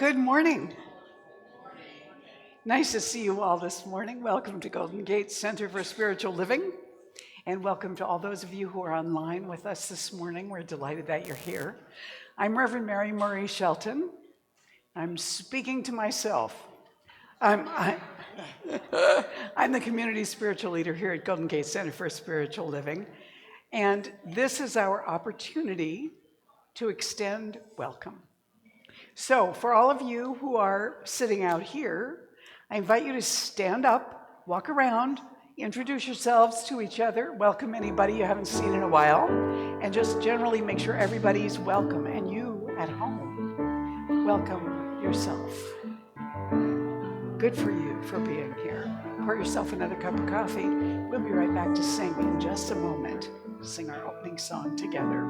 Good morning. Nice to see you all this morning. Welcome to Golden Gate Center for Spiritual Living, and welcome to all those of you who are online with us this morning. We're delighted that you're here. I'm Reverend Mary Marie Shelton. I'm speaking to myself. I'm the community spiritual leader here at Golden Gate Center for Spiritual Living, and this is our opportunity to extend welcome. So for all of you who are sitting out here, I invite you to stand up, walk around, introduce yourselves to each other, welcome anybody you haven't seen in a while, and just generally make sure everybody's welcome. And you at home, welcome yourself. Good for you for being here. Pour yourself another cup of coffee. We'll be right back to sing in just a moment. Sing our opening song together.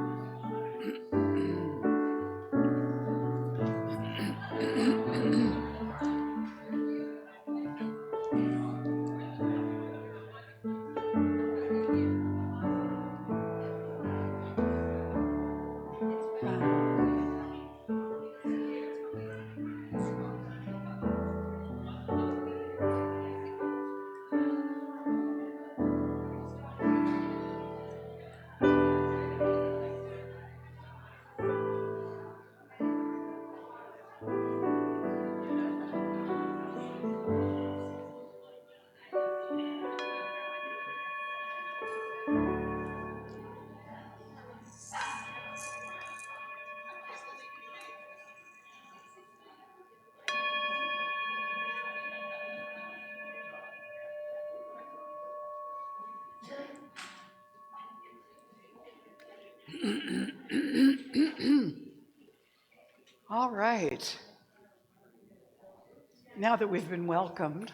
All right. Now that we've been welcomed,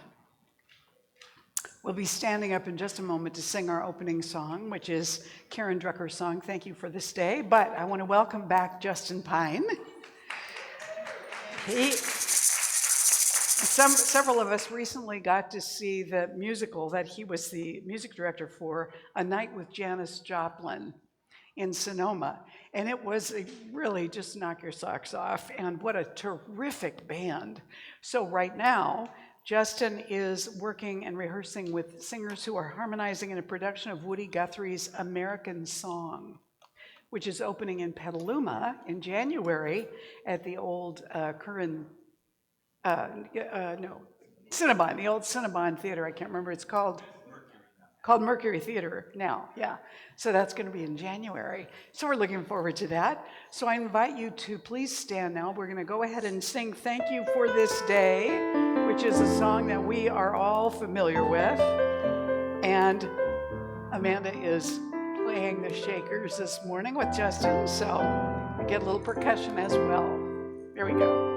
we'll be standing up in just a moment to sing our opening song, which is Karen Drucker's song, Thank You for This Day. But I want to welcome back Justin Pine. Several of us recently got to see the musical that he was the music director for, A Night with Janis Joplin in Sonoma. And it was really just knock your socks off. And what a terrific band. So right now, Justin is working and rehearsing with singers who are harmonizing in a production of Woody Guthrie's American Song, which is opening in Petaluma in January at the old Cinnabon, the old Cinnabon Theater. I can't remember. It's called Mercury Theater now, yeah. So that's going to be in January. So we're looking forward to that. So I invite you to please stand now. We're going to go ahead and sing Thank You for This Day, which is a song that we are all familiar with. And Amanda is playing the shakers this morning with Justin, so we get a little percussion as well. Here we go.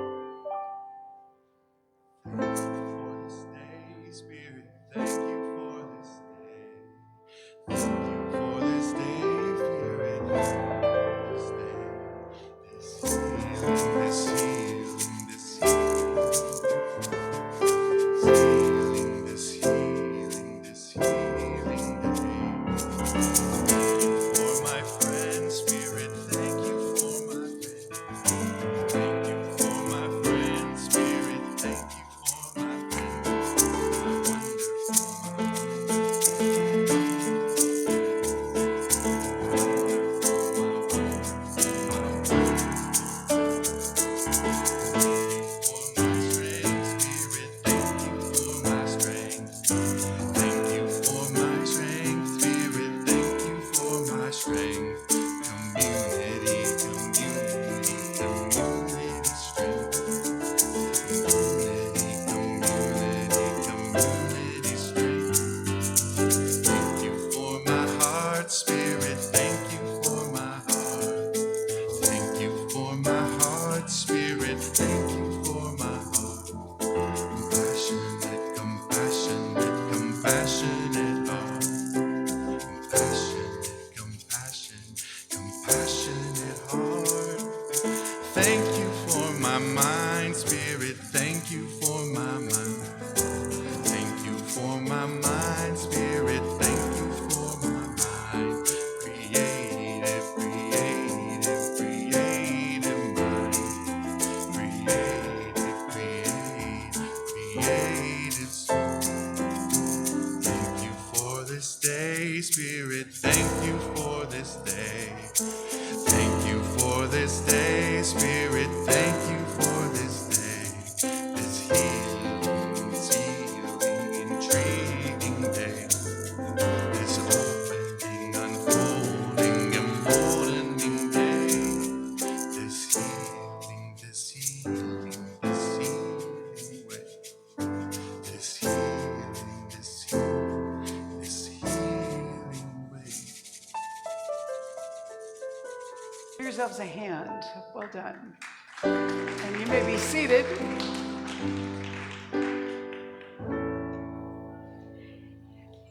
Give yourselves a hand. Well done. And you may be seated.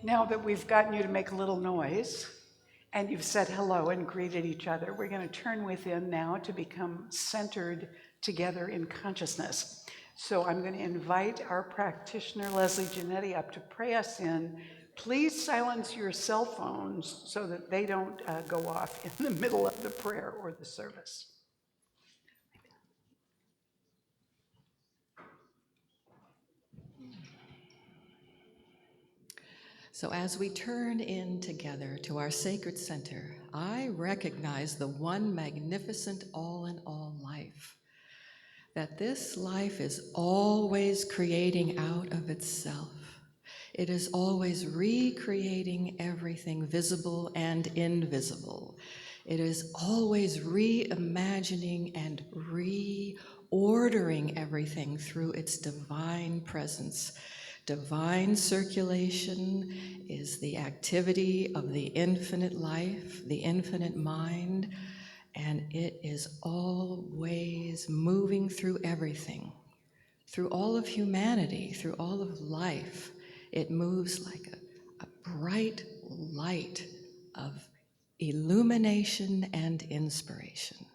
Now that we've gotten you to make a little noise and you've said hello and greeted each other, we're going to turn within now to become centered together in consciousness. So I'm going to invite our practitioner, Leslie Giannetti, up to pray us in. Please silence your cell phones so that they don't go off in the middle of the prayer or the service. So as we turn in together to our sacred center, I recognize the one magnificent all-in-all life. That this life is always creating out of itself. It is always recreating everything visible and invisible. It is always reimagining and reordering everything through its divine presence. Divine circulation is the activity of the infinite life, the infinite mind, and it is always moving through everything, through all of humanity, through all of life. It moves like a bright light of illumination and inspiration.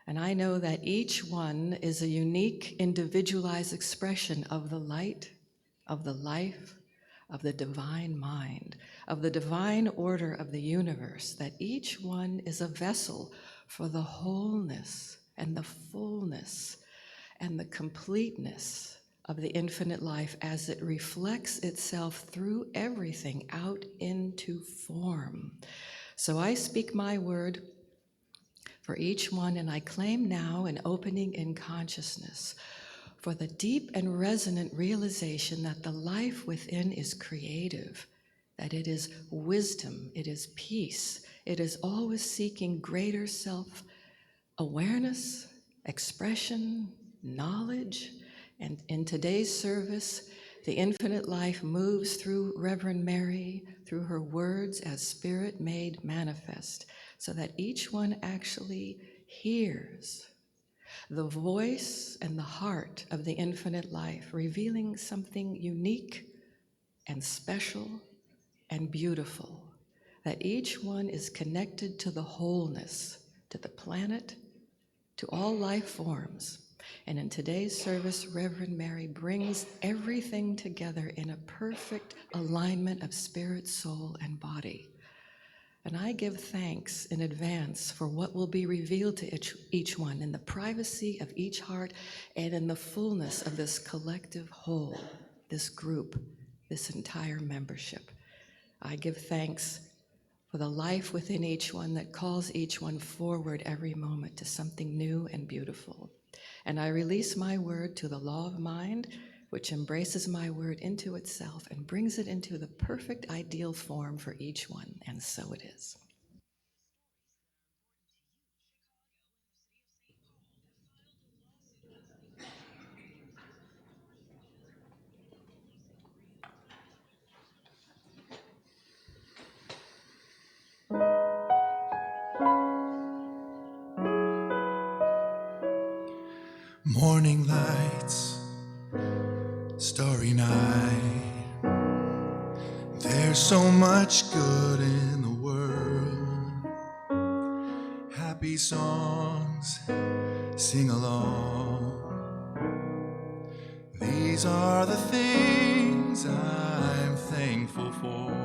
And I know that each one is a unique, individualized expression of the light, of the life, of the divine mind, of the divine order of the universe, that each one is a vessel for the wholeness and the fullness and the completeness of the infinite life as it reflects itself through everything out into form. So I speak my word for each one, and I claim now an opening in consciousness for the deep and resonant realization that the life within is creative, that it is wisdom, it is peace, it is always seeking greater self-awareness, expression, knowledge. And in today's service, the infinite life moves through Reverend Mary, through her words as spirit made manifest, so that each one actually hears the voice and the heart of the infinite life, revealing something unique and special and beautiful, that each one is connected to the wholeness, to the planet, to all life forms. And in today's service, Reverend Mary brings everything together in a perfect alignment of spirit, soul, and body. And I give thanks in advance for what will be revealed to each one in the privacy of each heart and in the fullness of this collective whole, this group, this entire membership. I give thanks for the life within each one that calls each one forward every moment to something new and beautiful. And I release my word to the law of mind, which embraces my word into itself and brings it into the perfect ideal form for each one, and so it is. Morning lights, starry night. There's so much good in the world. Happy songs, sing along. These are the things I'm thankful for.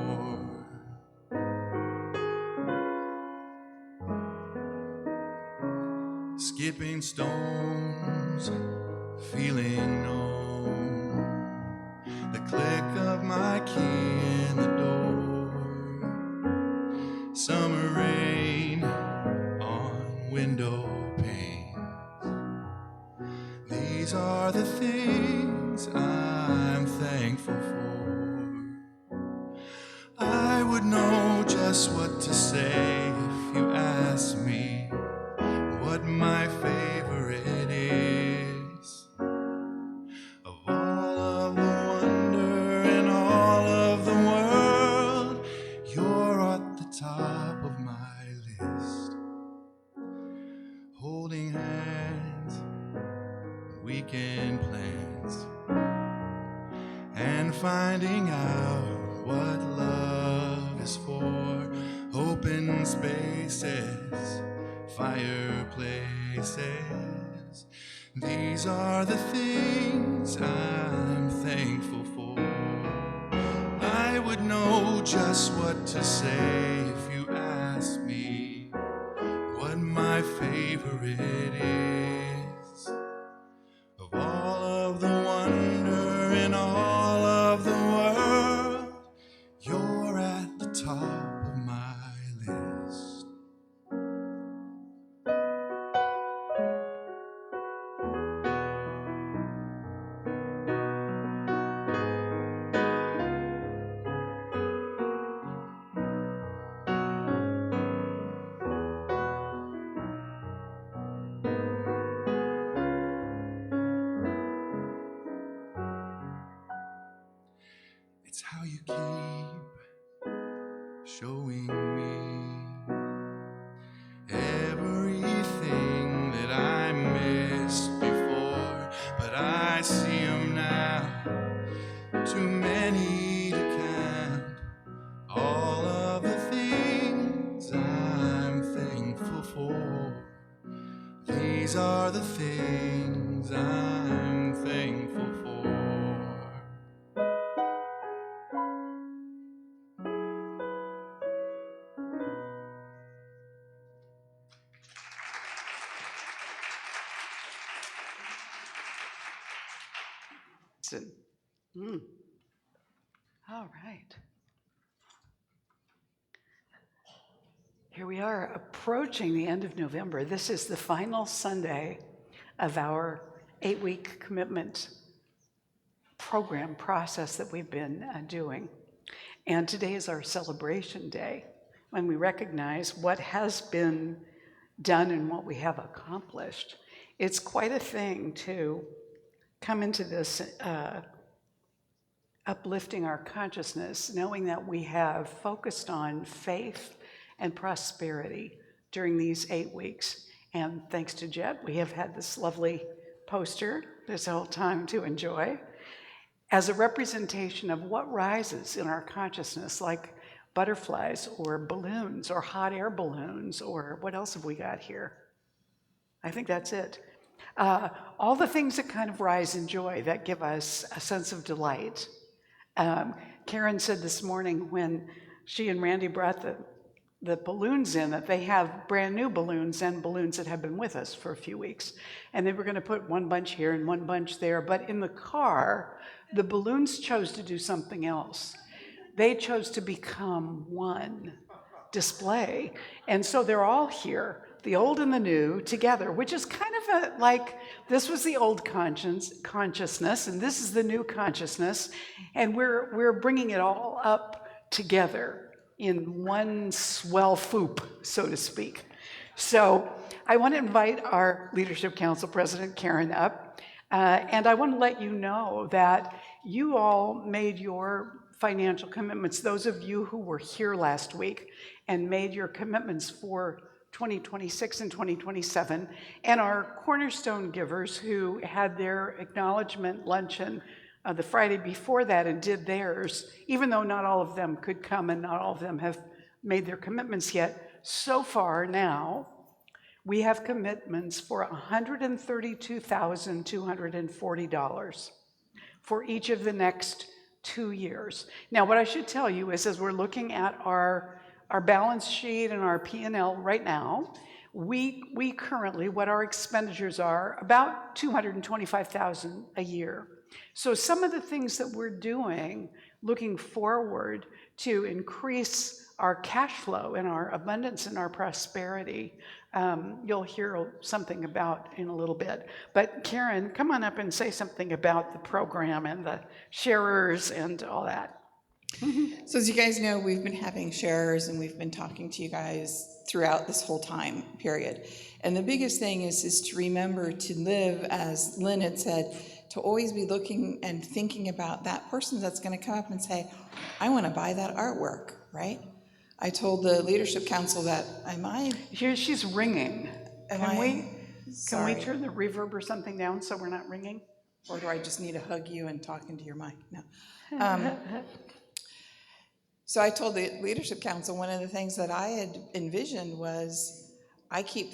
Skipping stones, feeling known. The click of my key in the door. Summer rain on window pane. These are the things I'm thankful for. I would know just what to say if you asked me what my favorite is. Of all of the wonder in all of the world, you're at the top of my list. making plans and finding out what love is for. Open spaces, fireplaces. These are the things I'm thankful for. I would know just what to say if you asked me what my favorite is. Of all of the wonder in all of the world, you're at the top of my list. It's how you keep showing me everything that I missed before, but I see 'em now, too many to count. All of the things I'm thankful for. These are the things I'm thankful for. All right. Here we are approaching the end of November. This is the final Sunday of our 8-week commitment program process that we've been doing. And today is our celebration day when we recognize what has been done and what we have accomplished. It's quite a thing to come into this uplifting our consciousness, knowing that we have focused on faith and prosperity during these 8 weeks. And thanks to Jeb, we have had this lovely poster this whole time to enjoy as a representation of what rises in our consciousness, like butterflies or balloons or hot air balloons, or what else have we got here? I think that's it. All the things that kind of rise in joy, that give us a sense of delight. Karen said this morning when she and Randy brought the balloons in, that they have brand new balloons and balloons that have been with us for a few weeks. And they were going to put one bunch here and one bunch there. But in the car, the balloons chose to do something else. They chose to become one display. And so they're all here, the old and the new, together, which is kind of like, this was the old consciousness, and this is the new consciousness. And we're bringing it all up together in one swell foop, so to speak. So I want to invite our Leadership Council President, Karen, up. And I want to let you know that you all made your financial commitments, those of you who were here last week and made your commitments for 2026 and 2027, and our cornerstone givers who had their acknowledgement luncheon the Friday before that and did theirs, even though not all of them could come and not all of them have made their commitments yet. So far now, we have commitments for $132,240 for each of the next 2 years. Now, what I should tell you is, as we're looking at our balance sheet and our P&L right now, we currently, what our expenditures are, about $225,000 a year. So some of the things that we're doing, looking forward to increase our cash flow and our abundance and our prosperity, you'll hear something about in a little bit. But Karen, come on up and say something about the program and the sharers and all that. So as you guys know, we've been having sharers and we've been talking to you guys throughout this whole time period. And the biggest thing is to remember to live, as Lynn had said, to always be looking and thinking about that person that's going to come up and say, I want to buy that artwork, right? I told the Leadership Council that Here she's ringing. Can we? Can we Sorry. turn the reverb or something down so we're not ringing? Or do I just need to hug you and talk into your mic? No. So I told the leadership council one of the things that I had envisioned was I keep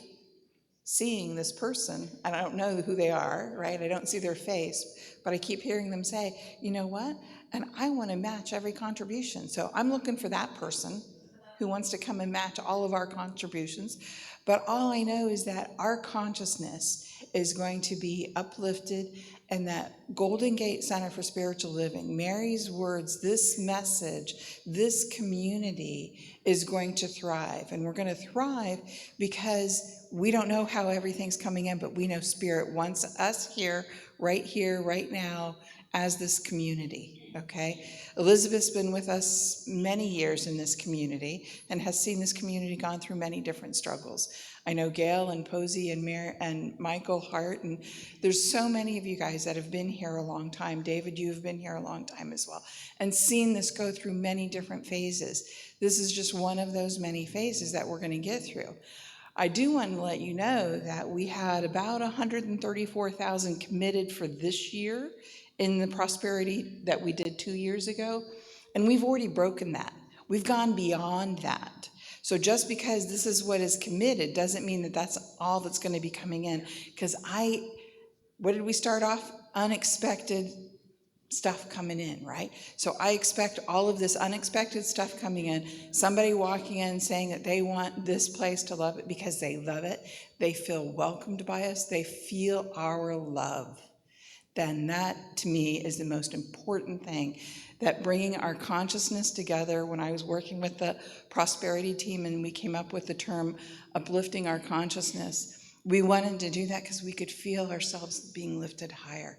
seeing this person, and I don't know who they are, right? I don't see their face, but I keep hearing them say, you know what? And I want to match every contribution. So I'm looking for that person who wants to come and match all of our contributions. But all I know is that our consciousness is going to be uplifted, and that Golden Gate Center for Spiritual Living, Mary's words, this message, this community is going to thrive. And we're going to thrive because we don't know how everything's coming in, but we know Spirit wants us here, right now, as this community, okay? Elizabeth's been with us many years in this community and has seen this community gone through many different struggles. I know Gail and Posey and Mary and Michael Hart, and there's so many of you guys that have been here a long time. David, you've been here a long time as well, and seen this go through many different phases. This is just one of those many phases that we're going to get through. I do want to let you know that we had about 134,000 committed for this year in the prosperity that we did 2 years ago, and we've already broken that. We've gone beyond that. So just because this is what is committed doesn't mean that that's all that's going to be coming in. Because what did we start off? Unexpected stuff coming in, right? So I expect all of this unexpected stuff coming in, somebody walking in saying that they want this place to love it because they love it, they feel welcomed by us, they feel our love. Then that, to me, is the most important thing. That bringing our consciousness together, when I was working with the prosperity team and we came up with the term uplifting our consciousness, we wanted to do that because we could feel ourselves being lifted higher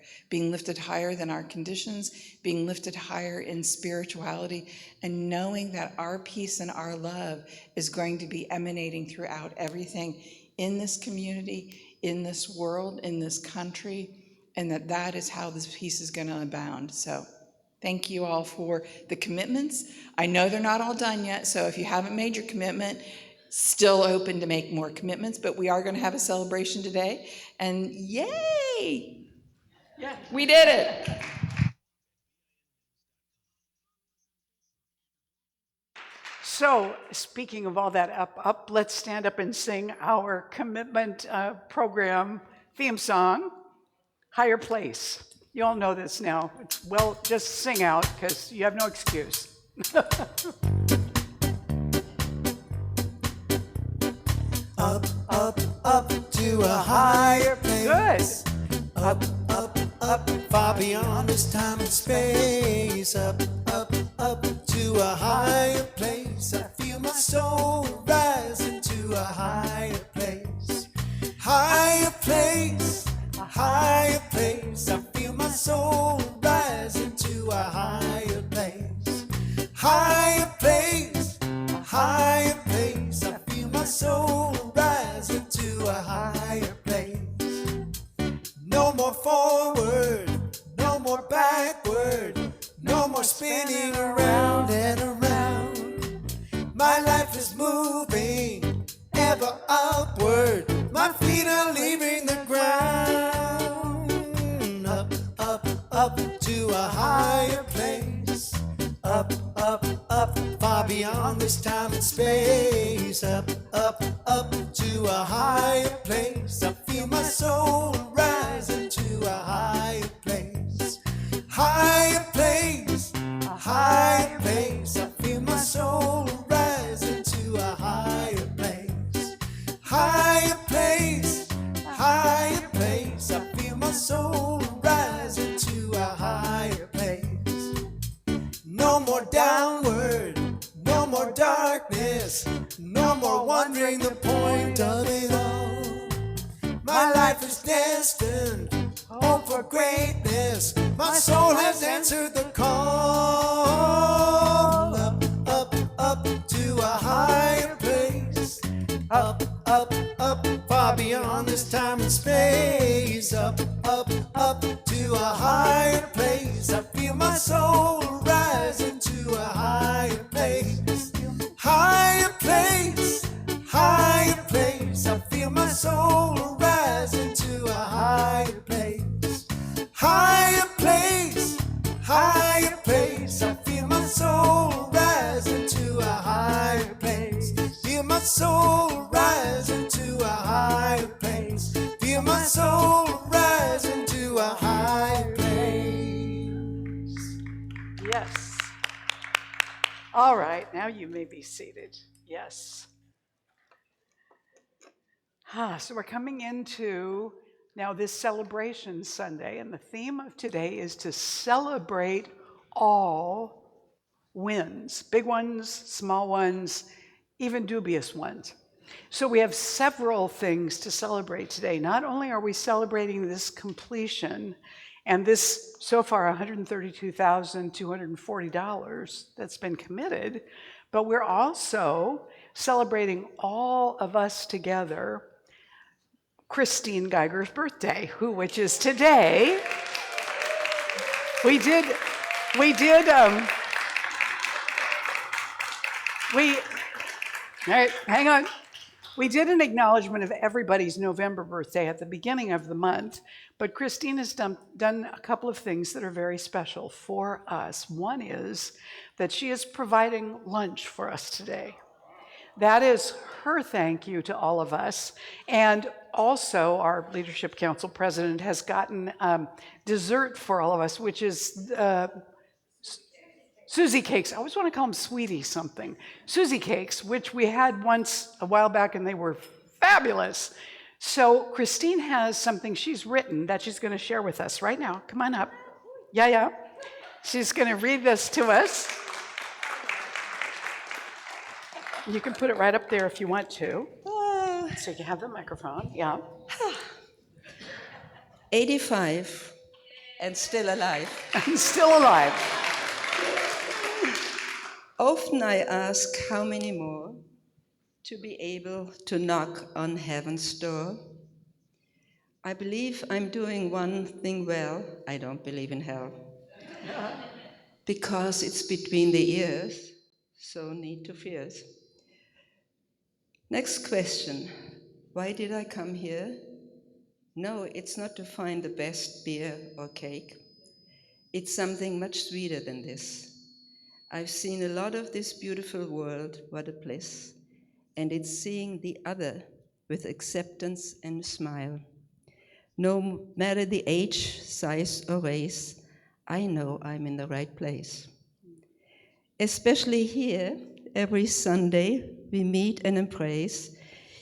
than our conditions, being lifted higher in spirituality, and knowing that our peace and our love is going to be emanating throughout everything in this community, in this world, in this country, and that is how this peace is going to abound. So thank you all for the commitments. I know they're not all done yet, so if you haven't made your commitment, still open to make more commitments, but we are going to have a celebration today, and yay! Yeah. We did it! So, speaking of all that up, let's stand up and sing our commitment program theme song, Higher Place. You all know this now. Well, just sing out because you have no excuse. Up, up, up to a higher place. Good. Up, up, up, far beyond this time and space. Up, up, up to a higher place. I feel my soul rising to a higher place. Higher place, a higher place. I feel my soul rising to a higher place. Higher place, a higher place. I feel my soul rising to a higher place. No more forward, no more backward, no more spinning around and around. My life is moving ever upward. My feet are leaving the ground. Up, up, up to a higher place. Up, up, up, far beyond this time and space. Up, up, up to a higher place. I feel my soul rising to a higher place. Higher place, a higher place. I feel my soul rising to a higher place. Higher place, higher place. I feel my soul rising to a higher place. No more downward, no more darkness, no more wondering the point of it all. My life is destined, hope for greatness. My soul has answered the call. Up, up, up to a higher place. Up, up, up, far beyond this time and space. Up, up, up to a higher place. I feel my soul rising to a higher place. Higher place, higher place. I feel my soul rising soul rising to a higher place. Feel my soul rising to a higher place. Yes. All right, now you may be seated. Yes. So we're coming into now this celebration Sunday, and the theme of today is to celebrate all wins, big ones, small ones, even dubious ones. So we have several things to celebrate today. Not only are we celebrating this completion and this so far $132,240 that's been committed, but we're also celebrating all of us together Christine Geiger's birthday, which is today. We did, all right, hang on. We did an acknowledgement of everybody's November birthday at the beginning of the month, but Christine has done a couple of things that are very special for us. One is that she is providing lunch for us today. That is her thank you to all of us. And also, our Leadership Council president has gotten dessert for all of us, which is Susie cakes. I always want to call them sweetie something. Susie cakes, which we had once a while back, and they were fabulous. So Christine has something she's written that she's going to share with us right now. Come on up. Yeah. She's going to read this to us. You can put it right up there if you want to. So you have the microphone. Yeah. 85 and still alive. I'm still alive. Often I ask how many more to be able to knock on heaven's door. I believe I'm doing one thing well. I don't believe in hell. Because it's between the ears, so need to fears. Next question. Why did I come here? No, it's not to find the best beer or cake. It's something much sweeter than this. I've seen a lot of this beautiful world, what a bliss, and it's seeing the other with acceptance and a smile. No matter the age, size, or race, I know I'm in the right place. Especially here, every Sunday, we meet and embrace.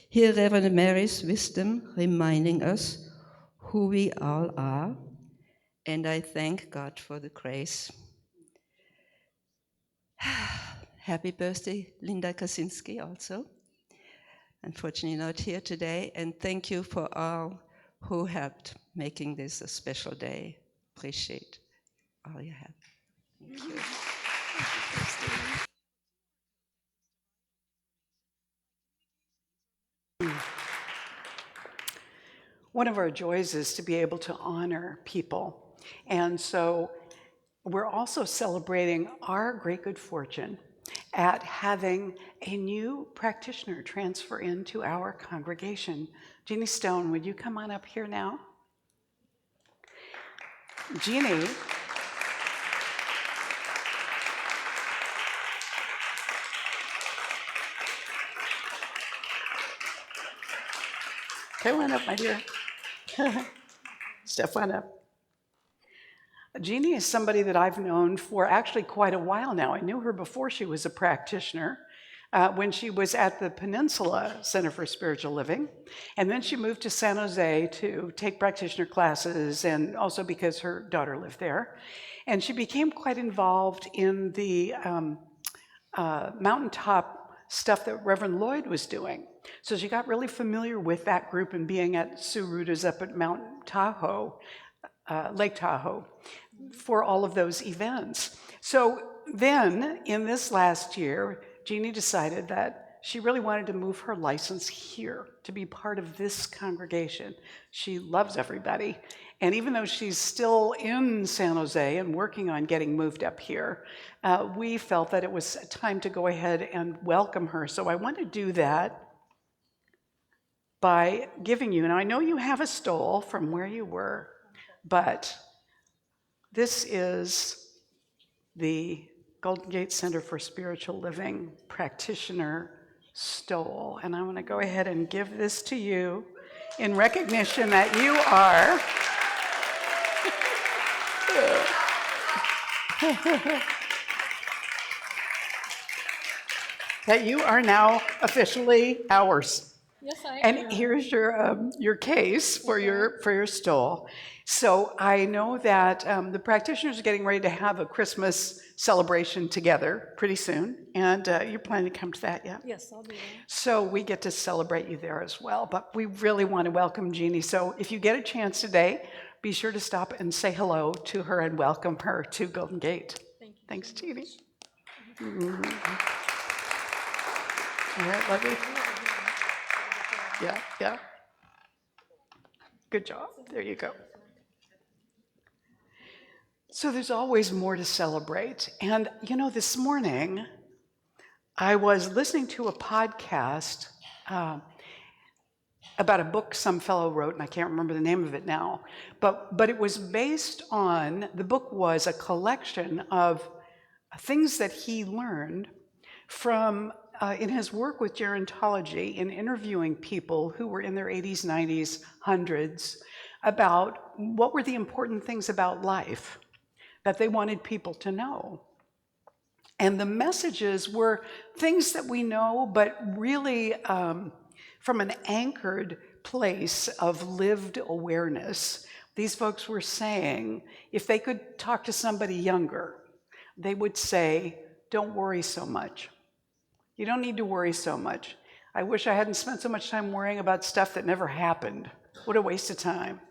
Hear Reverend Mary's wisdom reminding us who we all are, and I thank God for the grace. Happy birthday, Linda Kaczynski, also. Unfortunately not here today, and thank you for all who helped making this a special day. Appreciate all you have. Thank you. One of our joys is to be able to honor people. And so we're also celebrating our great good fortune at having a new practitioner transfer into our congregation. Jeannie Stone, would you come on up here now? Jeannie come on up, my dear. Step on up. Jeannie is somebody that I've known for actually quite a while now. I knew her before she was a practitioner, when she was at the Peninsula Center for Spiritual Living. And then she moved to San Jose to take practitioner classes, and also because her daughter lived there. And she became quite involved in the mountaintop stuff that Reverend Lloyd was doing. So she got really familiar with that group and being at Sue Ruta's up at Mount Tahoe, Lake Tahoe, for all of those events. So then, in this last year, Jeannie decided that she really wanted to move her license here to be part of this congregation. She loves everybody. And even though she's still in San Jose and working on getting moved up here, we felt that it was time to go ahead and welcome her. So I want to do that by giving you, and I know you have a stole from where you were, but this is the Golden Gate Center for Spiritual Living Practitioner stole. And I want to go ahead and give this to you in recognition that you are that you are now officially ours. Yes, I And am. here's your case for your stole. So I know that the practitioners are getting ready to have a Christmas celebration together pretty soon, and you're planning to come to that, yeah? Yes, I'll be there. So we get to celebrate you there as well. But we really want to welcome Jeannie. So if you get a chance today, be sure to stop and say hello to her and welcome her to Golden Gate. Thank you. Thanks, Jeannie. All right, lovely. Yeah, yeah. Good job. There you go. So there's always more to celebrate. And, you know, this morning, I was listening to a podcast about a book some fellow wrote, and I can't remember the name of it now, but it was based on, the book was a collection of things that he learned from in his work with gerontology, in interviewing people who were in their 80s, 90s, hundreds, about what were the important things about life that they wanted people to know. And the messages were things that we know, but really from an anchored place of lived awareness. These folks were saying, if they could talk to somebody younger, they would say, don't worry so much. You don't need to worry so much. I wish I hadn't spent so much time worrying about stuff that never happened. What a waste of time.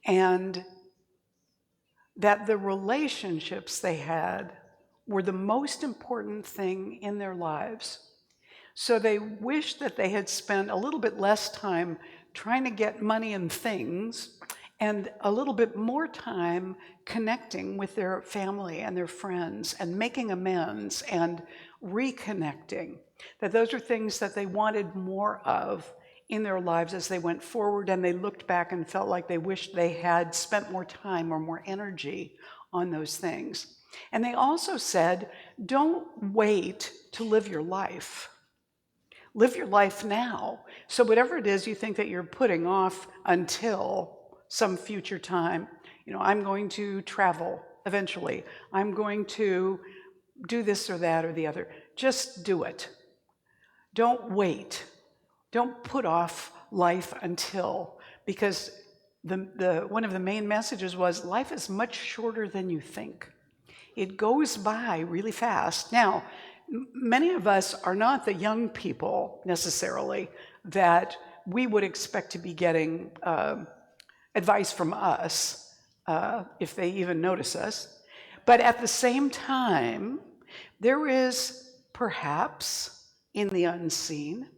And that the relationships they had were the most important thing in their lives. So they wished that they had spent a little bit less time trying to get money and things and a little bit more time connecting with their family and their friends and making amends and reconnecting. That those are things that they wanted more of in their lives as they went forward, and they looked back and felt like they wished they had spent more time or more energy on those things. And they also said, don't wait to live your life. Live your life now. So whatever it is you think that you're putting off until some future time, you know, I'm going to travel eventually. I'm going to do this or that or the other. Just do it. Don't wait. Don't put off life until, because one of the main messages was life is much shorter than you think. It goes by really fast. Now, many of us are not the young people necessarily that we would expect to be getting advice from us, if they even notice us. But at the same time, there is perhaps in the unseen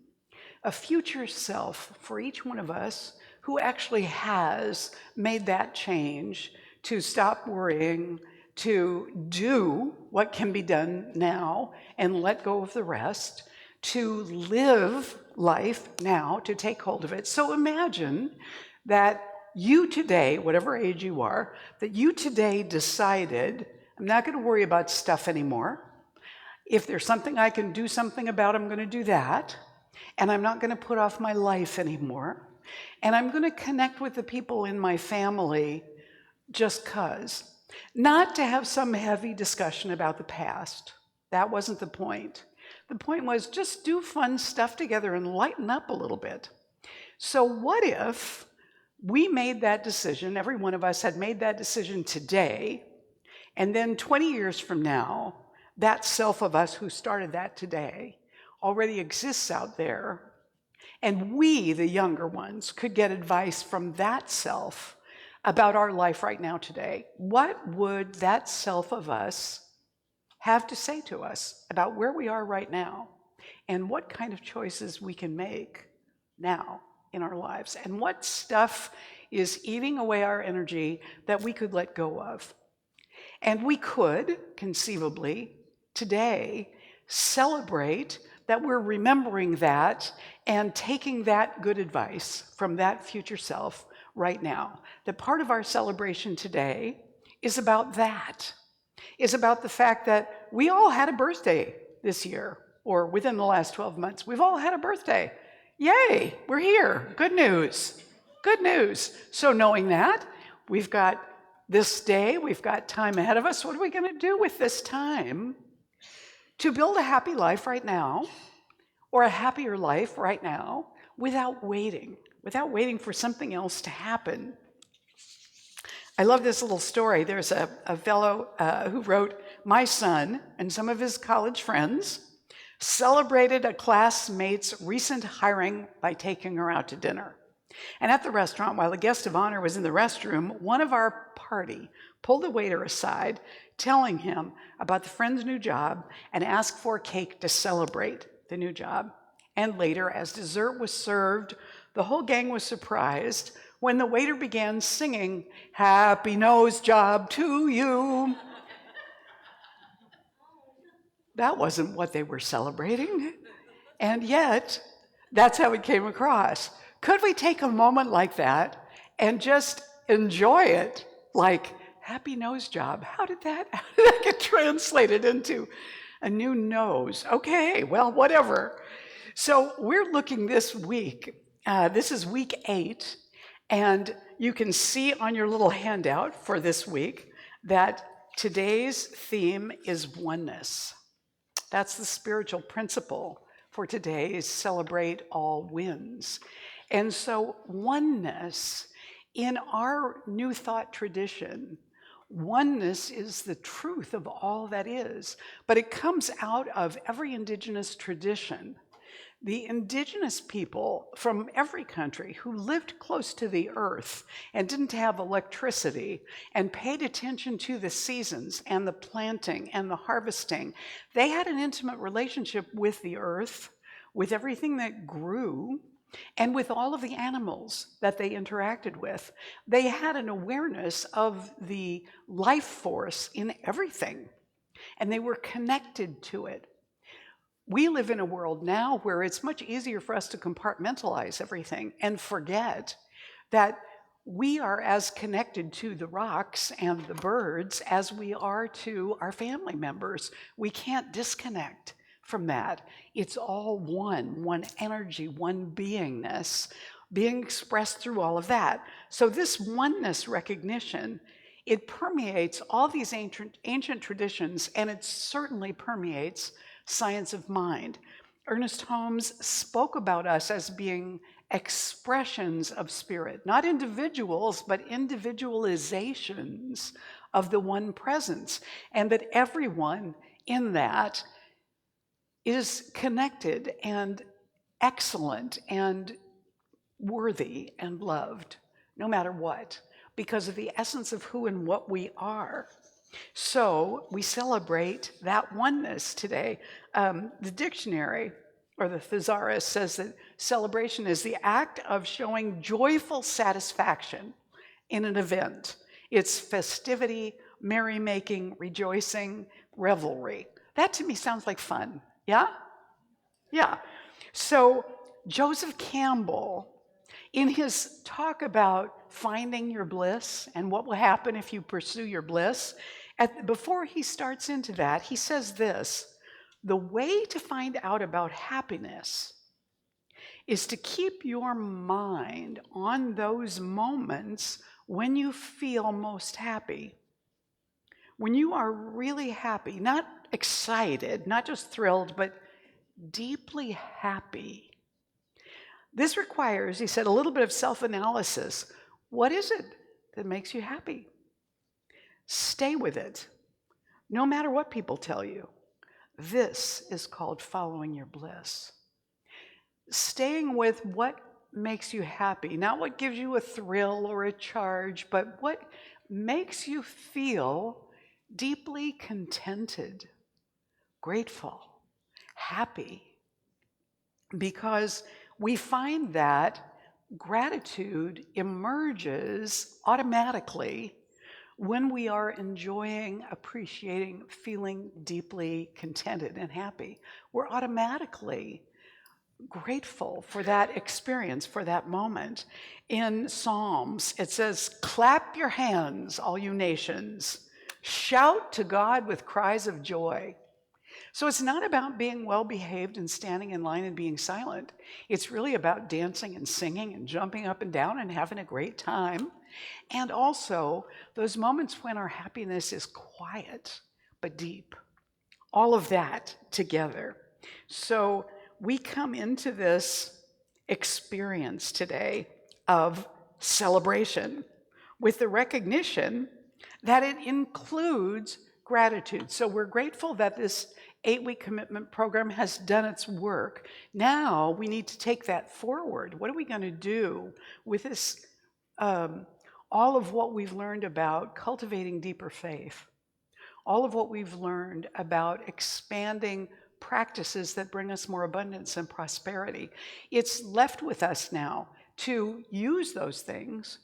a future self for each one of us who actually has made that change to stop worrying, to do what can be done now and let go of the rest, to live life now, to take hold of it. So imagine that you today, whatever age you are, that you today decided, I'm not going to worry about stuff anymore. If there's something I can do something about, I'm going to do that. And I'm not going to put off my life anymore. And I'm going to connect with the people in my family just 'cause. Not to have some heavy discussion about the past. That wasn't the point. The point was just do fun stuff together and lighten up a little bit. So what if we made that decision, every one of us had made that decision today, and then 20 years from now, that self of us who started that today already exists out there, and we, the younger ones, could get advice from that self about our life right now today. What would that self of us have to say to us about where we are right now and what kind of choices we can make now in our lives, and what stuff is eating away our energy that we could let go of? And we could, conceivably, today, celebrate that we're remembering that and taking that good advice from that future self right now. That part of our celebration today is about that. Is about the fact that we all had a birthday this year. or within the last 12 months, we've all had a birthday. Yay, we're here. Good news. Good news. So knowing that, we've got this day, we've got time ahead of us. What are we going to do with this time to build a happy life right now, or a happier life right now, without waiting for something else to happen? I love this little story. There's a fellow who wrote, my son and some of his college friends celebrated a classmate's recent hiring by taking her out to dinner. And at the restaurant, while the guest of honor was in the restroom, one of our party pulled the waiter aside, telling him about the friend's new job and asked for cake to celebrate the new job. And later, as dessert was served, the whole gang was surprised when the waiter began singing, "Happy Nose Job to you." That wasn't what they were celebrating. And yet, that's how it came across. Could we take a moment like that and just enjoy it? Like, happy nose job. How did that get translated into a new nose? Okay, well, whatever. So we're looking this week. This is week 8. And you can see on your little handout for this week that today's theme is oneness. That's the spiritual principle for today's Celebrate All Wins. And so oneness, in our New Thought tradition, oneness is the truth of all that is, but it comes out of every indigenous tradition. The indigenous people from every country who lived close to the earth and didn't have electricity and paid attention to the seasons and the planting and the harvesting, they had an intimate relationship with the earth, with everything that grew, and with all of the animals that they interacted with. They had an awareness of the life force in everything, and they were connected to it. We live in a world now where it's much easier for us to compartmentalize everything and forget that we are as connected to the rocks and the birds as we are to our family members. We can't disconnect from that. It's all one energy, one beingness being expressed through all of that. So this oneness recognition, it permeates all these ancient traditions, and it certainly permeates science of mind. Ernest Holmes spoke about us as being expressions of spirit, not individuals, but individualizations of the one presence, and that everyone in that is connected and excellent and worthy and loved, no matter what, because of the essence of who and what we are. So we celebrate that oneness today. The dictionary, or the thesaurus, says that celebration is the act of showing joyful satisfaction in an event. It's festivity, merrymaking, rejoicing, revelry. That to me sounds like fun. Yeah? Yeah. So Joseph Campbell, in his talk about finding your bliss and what will happen if you pursue your bliss, before he starts into that, he says this: the way to find out about happiness is to keep your mind on those moments when you feel most happy. When you are really happy, not excited, not just thrilled, but deeply happy. This requires, he said, a little bit of self-analysis. What is it that makes you happy? Stay with it, no matter what people tell you. This is called following your bliss. Staying with what makes you happy, not what gives you a thrill or a charge, but what makes you feel deeply contented, grateful, happy. Because we find that gratitude emerges automatically when we are enjoying, appreciating, feeling deeply contented and happy. We're automatically grateful for that experience, for that moment. In Psalms, it says, "Clap your hands, all you nations. Shout to God with cries of joy. So it's not about being well behaved and standing in line and being silent. It's really about dancing and singing and jumping up and down and having a great time. And also those moments when our happiness is quiet but deep. All of that together. So we come into this experience today of celebration with the recognition that it includes gratitude. So we're grateful that this 8-week commitment program has done its work. Now we need to take that forward. What are we going to do with this, all of what we've learned about cultivating deeper faith, all of what we've learned about expanding practices that bring us more abundance and prosperity? It's left with us now to use those things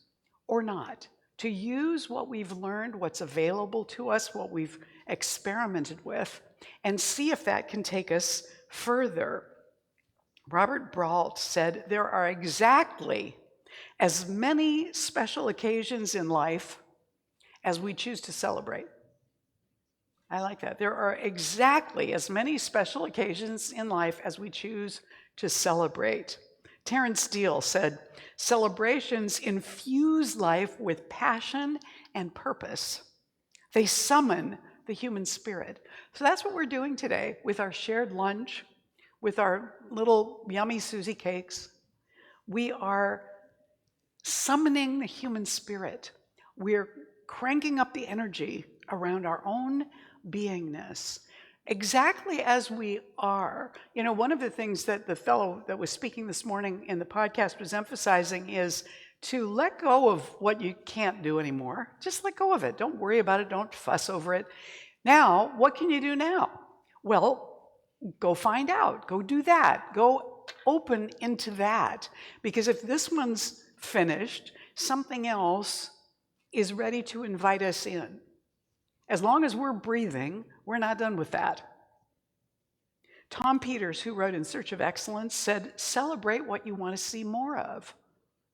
or not, to use what we've learned, what's available to us, what we've experimented with, and see if that can take us further. Robert Brault said, there are exactly as many special occasions in life as we choose to celebrate. I like that. There are exactly as many special occasions in life as we choose to celebrate. Terence Steele said, celebrations infuse life with passion and purpose. They summon the human spirit. So that's what we're doing today with our shared lunch, with our little yummy Susie cakes. We are summoning the human spirit. We're cranking up the energy around our own beingness, exactly as we are. You know, one of the things that the fellow that was speaking this morning in the podcast was emphasizing is to let go of what you can't do anymore. Just let go of it. Don't worry about it. Don't fuss over it. Now, what can you do now? Well, go find out. Go do that. Go open into that. Because if this one's finished, something else is ready to invite us in. As long as we're breathing, we're not done with that. Tom Peters, who wrote In Search of Excellence, said, celebrate what you want to see more of.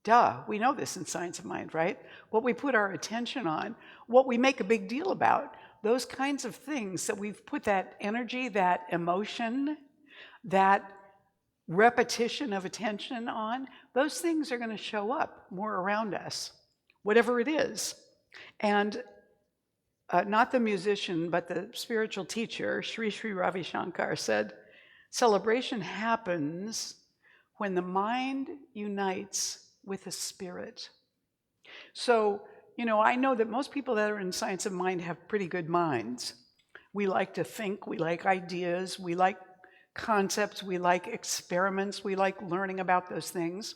Duh, we know this in Science of Mind, right? What we put our attention on, what we make a big deal about, those kinds of things that we've put that energy, that emotion, that repetition of attention on, those things are going to show up more around us, whatever it is. And not the musician, but the spiritual teacher, Sri Sri Ravi Shankar, said, celebration happens when the mind unites with the spirit. So, you know, I know that most people that are in Science of Mind have pretty good minds. We like to think, we like ideas, we like concepts, we like experiments, we like learning about those things.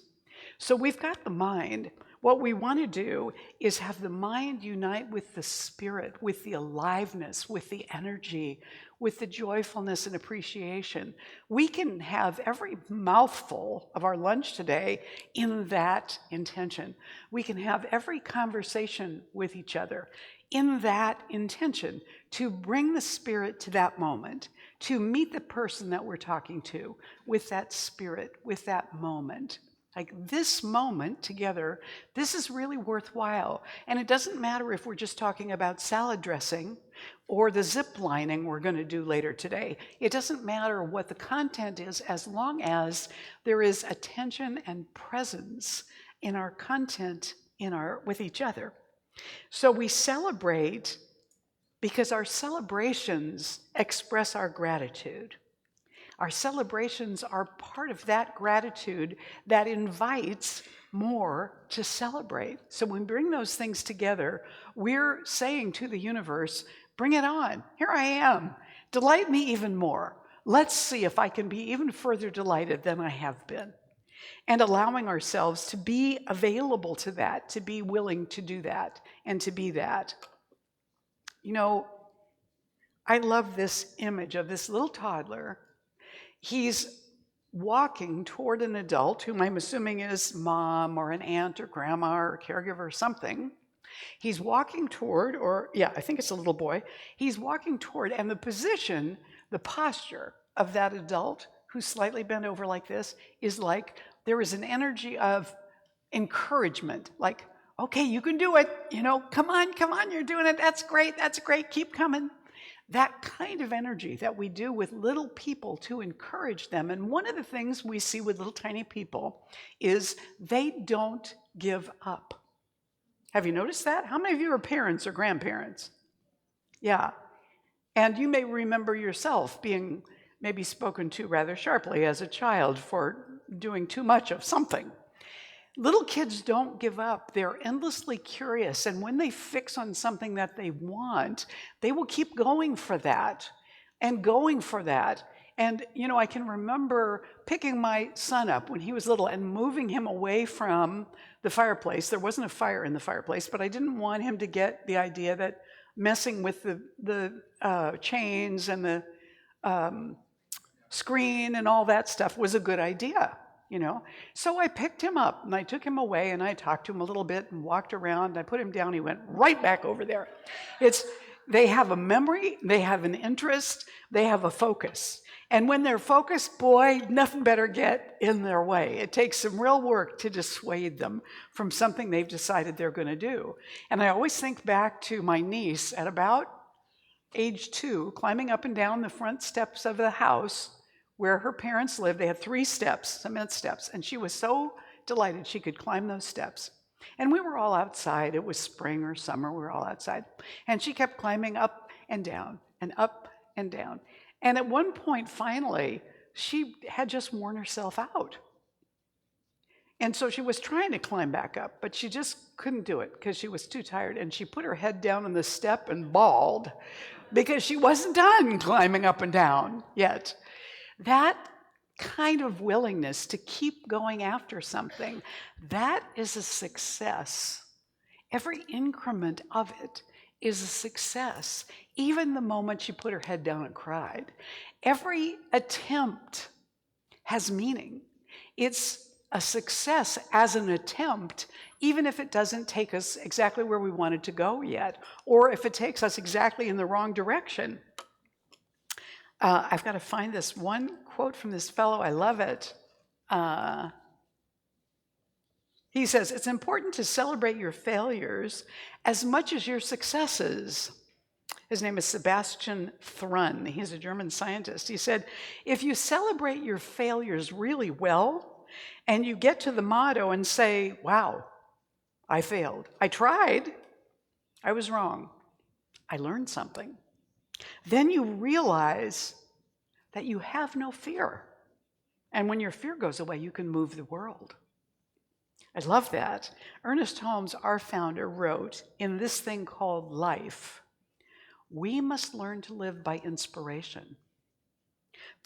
So we've got the mind. What we want to do is have the mind unite with the spirit, with the aliveness, with the energy, with the joyfulness and appreciation. We can have every mouthful of our lunch today in that intention. We can have every conversation with each other in that intention, to bring the spirit to that moment, to meet the person that we're talking to with that spirit, with that moment. Like this moment together, this is really worthwhile. And it doesn't matter if we're just talking about salad dressing or the zip lining we're going to do later today. It doesn't matter what the content is as long as there is attention and presence in our content with each other. So we celebrate because our celebrations express our gratitude. Our celebrations are part of that gratitude that invites more to celebrate. So when we bring those things together, we're saying to the universe, bring it on. Here I am. Delight me even more. Let's see if I can be even further delighted than I have been. And allowing ourselves to be available to that, to be willing to do that, and to be that. You know, I love this image of this little toddler. He's walking toward an adult, whom I'm assuming is mom or an aunt or grandma or a caregiver or something. He's walking toward, I think it's a little boy. He's walking toward, and the position, the posture of that adult who's slightly bent over like this is like there is an energy of encouragement, like, okay, you can do it, you know, come on, you're doing it, that's great, keep coming. That kind of energy that we do with little people to encourage them. And one of the things we see with little tiny people is they don't give up. Have you noticed that? How many of you are parents or grandparents? Yeah. And you may remember yourself being maybe spoken to rather sharply as a child for doing too much of something. Little kids don't give up. They're endlessly curious. And when they fix on something that they want, they will keep going for that and going for that. And, you know, I can remember picking my son up when he was little and moving him away from the fireplace. There wasn't a fire in the fireplace, but I didn't want him to get the idea that messing with the chains and the screen and all that stuff was a good idea. You know, so I picked him up and I took him away and I talked to him a little bit and walked around. And I put him down. He went right back over there. They have a memory, they have an interest, they have a focus. And when they're focused, boy, nothing better get in their way. It takes some real work to dissuade them from something they've decided they're going to do. And I always think back to my niece at about age 2, climbing up and down the front steps of the house where her parents lived. They had 3 steps, cement steps, and she was so delighted she could climb those steps. And we were all outside. It was spring or summer. We were all outside. And she kept climbing up and down and up and down. And at one point, finally, she had just worn herself out. And so she was trying to climb back up, but she just couldn't do it because she was too tired. And she put her head down on the step and bawled because she wasn't done climbing up and down yet. That kind of willingness to keep going after something, that is a success. Every increment of it is a success. Even the moment she put her head down and cried. Every attempt has meaning. It's a success as an attempt, even if it doesn't take us exactly where we wanted to go yet, or if it takes us exactly in the wrong direction. I've got to find this one quote from this fellow. I love it. He says, it's important to celebrate your failures as much as your successes. His name is Sebastian Thrun. He's a German scientist. He said, if you celebrate your failures really well, and you get to the motto and say, wow, I failed. I tried. I was wrong. I learned something. Then you realize that you have no fear. And when your fear goes away, you can move the world. I love that. Ernest Holmes, our founder, wrote in this thing called life, we must learn to live by inspiration.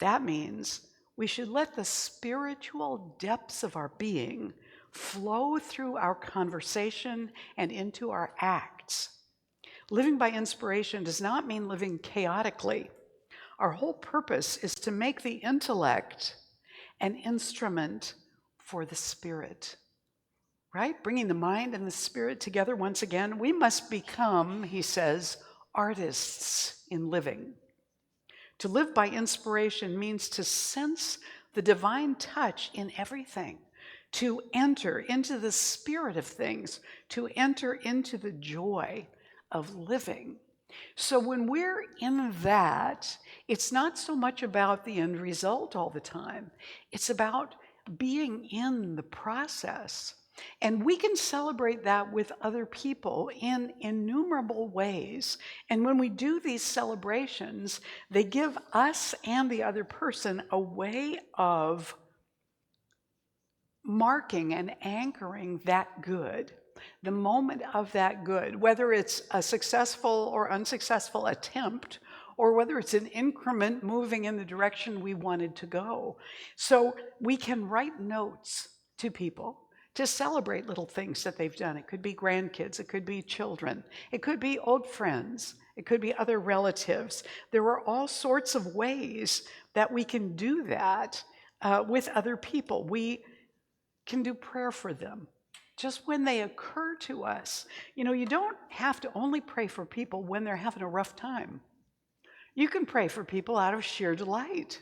That means we should let the spiritual depths of our being flow through our conversation and into our acts. Living by inspiration does not mean living chaotically. Our whole purpose is to make the intellect an instrument for the spirit, right? Bringing the mind and the spirit together once again. We must become, he says, artists in living. To live by inspiration means to sense the divine touch in everything, to enter into the spirit of things, to enter into the joy of living. So when we're in that, it's not so much about the end result all the time. It's about being in the process. And we can celebrate that with other people in innumerable ways. And when we do these celebrations, they give us and the other person a way of marking and anchoring that good. The moment of that good, whether it's a successful or unsuccessful attempt, or whether it's an increment moving in the direction we wanted to go. So we can write notes to people to celebrate little things that they've done. It could be grandkids, it could be children, it could be old friends, it could be other relatives. There are all sorts of ways that we can do that with other people. We can do prayer for them. Just when they occur to us. You know, you don't have to only pray for people when they're having a rough time. You can pray for people out of sheer delight.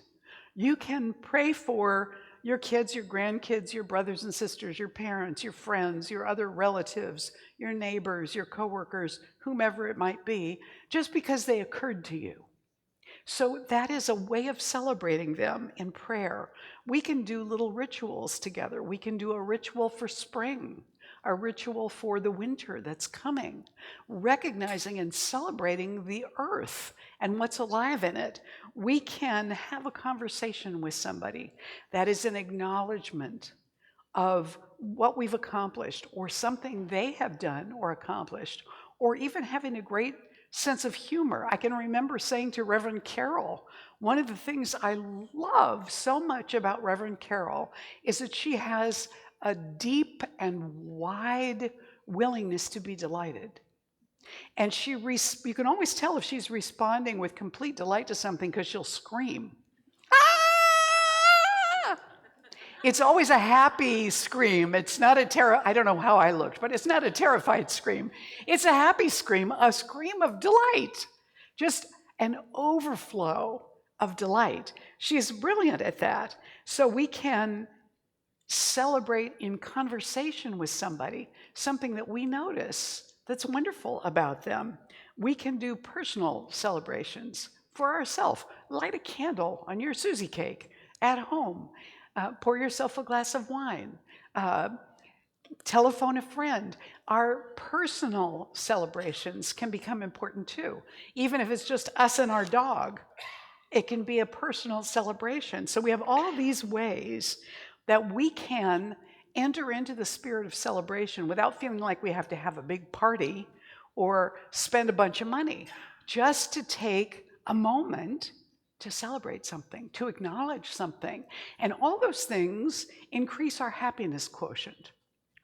You can pray for your kids, your grandkids, your brothers and sisters, your parents, your friends, your other relatives, your neighbors, your coworkers, whomever it might be, just because they occurred to you. So that is a way of celebrating them in prayer. We can do little rituals together. We can do a ritual for spring, a ritual for the winter that's coming, recognizing and celebrating the earth and what's alive in it. We can have a conversation with somebody that is an acknowledgement of what we've accomplished or something they have done or accomplished, or even having a great sense of humor. I can remember saying to Reverend Carol, one of the things I love so much about Reverend Carol is that she has a deep and wide willingness to be delighted. And you can always tell if she's responding with complete delight to something because she'll scream. Ah! It's always a happy scream. It's not I don't know how I looked, but it's not a terrified scream. It's a happy scream, a scream of delight, just an overflow of delight. She's brilliant at that. So we can celebrate in conversation with somebody, something that we notice that's wonderful about them. We can do personal celebrations for ourselves. Light a candle on your Susie cake at home. Pour yourself a glass of wine. Telephone a friend. Our personal celebrations can become important too. Even if it's just us and our dog, it can be a personal celebration. So we have all these ways that we can enter into the spirit of celebration without feeling like we have to have a big party or spend a bunch of money, just to take a moment to celebrate something, to acknowledge something. And all those things increase our happiness quotient.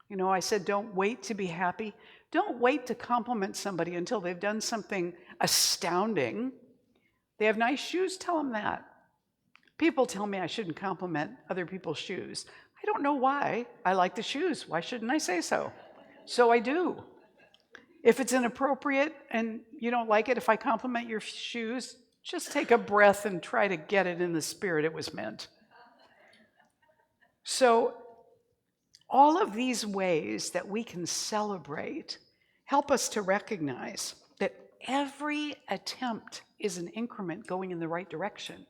You know, I said, don't wait to be happy. Don't wait to compliment somebody until they've done something astounding. They have nice shoes, tell them that. People tell me I shouldn't compliment other people's shoes. I don't know why. I like the shoes. Why shouldn't I say so? So I do. If it's inappropriate and you don't like it, if I compliment your shoes, just take a breath and try to get it in the spirit it was meant. So all of these ways that we can celebrate help us to recognize that every attempt is an increment going in the right direction.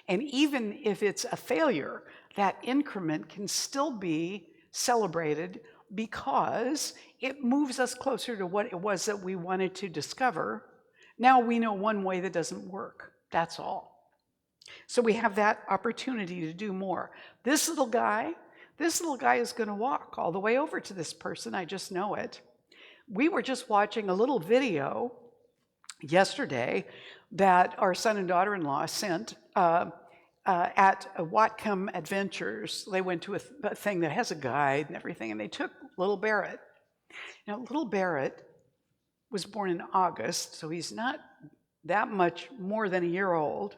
And even if it's a failure, that increment can still be celebrated because it moves us closer to what it was that we wanted to discover. Now we know one way that doesn't work, that's all. So we have that opportunity to do more. This little guy is going to walk all the way over to this person, I just know it. We were just watching a little video yesterday that our son and daughter-in-law sent at Whatcom Adventures. They went to a thing that has a guide and everything, and they took little Barrett. Now, little Barrett was born in August, so he's not that much more than a year old.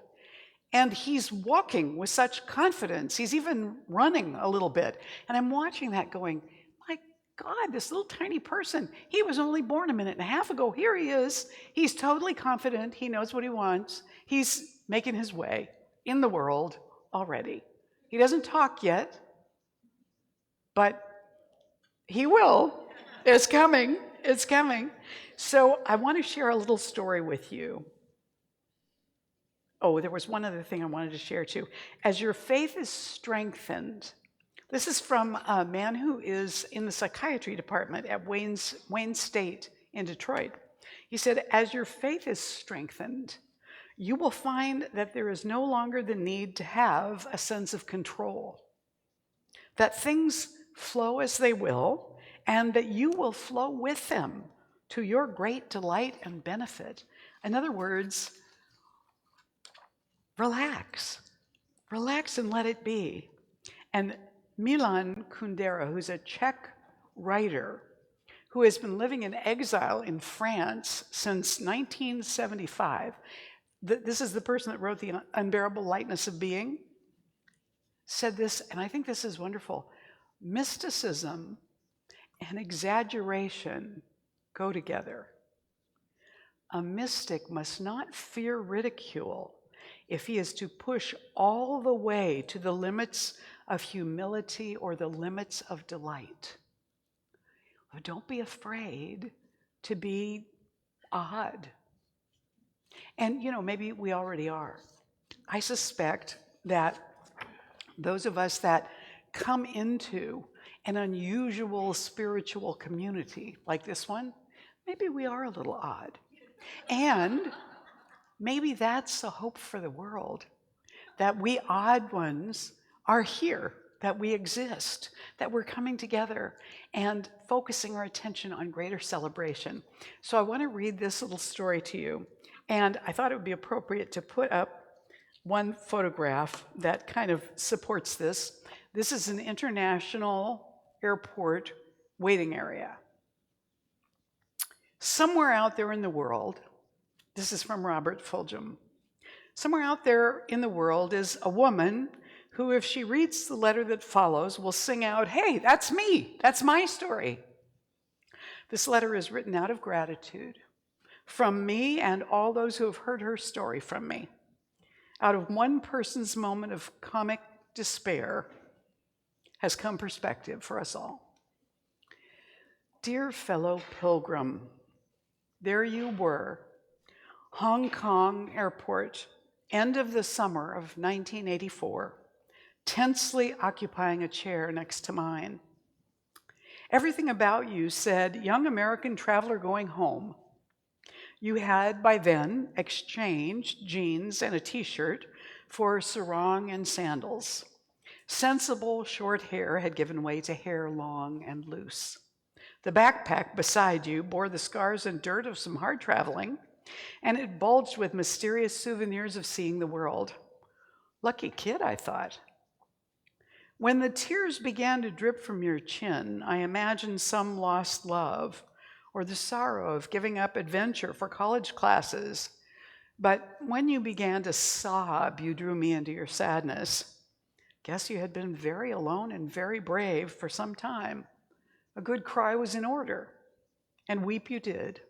And he's walking with such confidence. He's even running a little bit. And I'm watching that going, my God, this little tiny person, he was only born a minute and a half ago. Here he is. He's totally confident. He knows what he wants. He's making his way in the world already. He doesn't talk yet, but he will. It's coming. It's coming. So I want to share a little story with you. Oh, there was one other thing I wanted to share too. As your faith is strengthened, this is from a man who is in the psychiatry department at Wayne State in Detroit. He said, as your faith is strengthened, you will find that there is no longer the need to have a sense of control, that things flow as they will, and that you will flow with them to your great delight and benefit. In other words, relax. Relax and let it be. And Milan Kundera, who's a Czech writer who has been living in exile in France since 1975, this is the person that wrote The Unbearable Lightness of Being, said this, and I think this is wonderful. Mysticism and exaggeration go together. A mystic must not fear ridicule if he is to push all the way to the limits of humility or the limits of delight. Don't be afraid to be odd. And, maybe we already are. I suspect that those of us that come into an unusual spiritual community like this one, maybe we are a little odd. And maybe that's a hope for the world, that we odd ones are here, that we exist, that we're coming together and focusing our attention on greater celebration. So I want to read this little story to you, and I thought it would be appropriate to put up one photograph that kind of supports this. This is an international airport waiting area. Somewhere out there in the world, this is from Robert Fulghum, somewhere out there in the world is a woman who, if she reads the letter that follows, will sing out, "Hey, that's me, that's my story." This letter is written out of gratitude from me and all those who have heard her story from me. Out of one person's moment of comic despair has come perspective for us all. Dear fellow pilgrim, there you were, Hong Kong airport, end of the summer of 1984, tensely occupying a chair next to mine. Everything about you said, young American traveler going home. You had, by then, exchanged jeans and a t-shirt for sarong and sandals. Sensible short hair had given way to hair long and loose. The backpack beside you bore the scars and dirt of some hard traveling, and it bulged with mysterious souvenirs of seeing the world. Lucky kid, I thought. When the tears began to drip from your chin, I imagined some lost love, or the sorrow of giving up adventure for college classes. But when you began to sob, you drew me into your sadness. Guess you had been very alone and very brave for some time. A good cry was in order, and weep you did.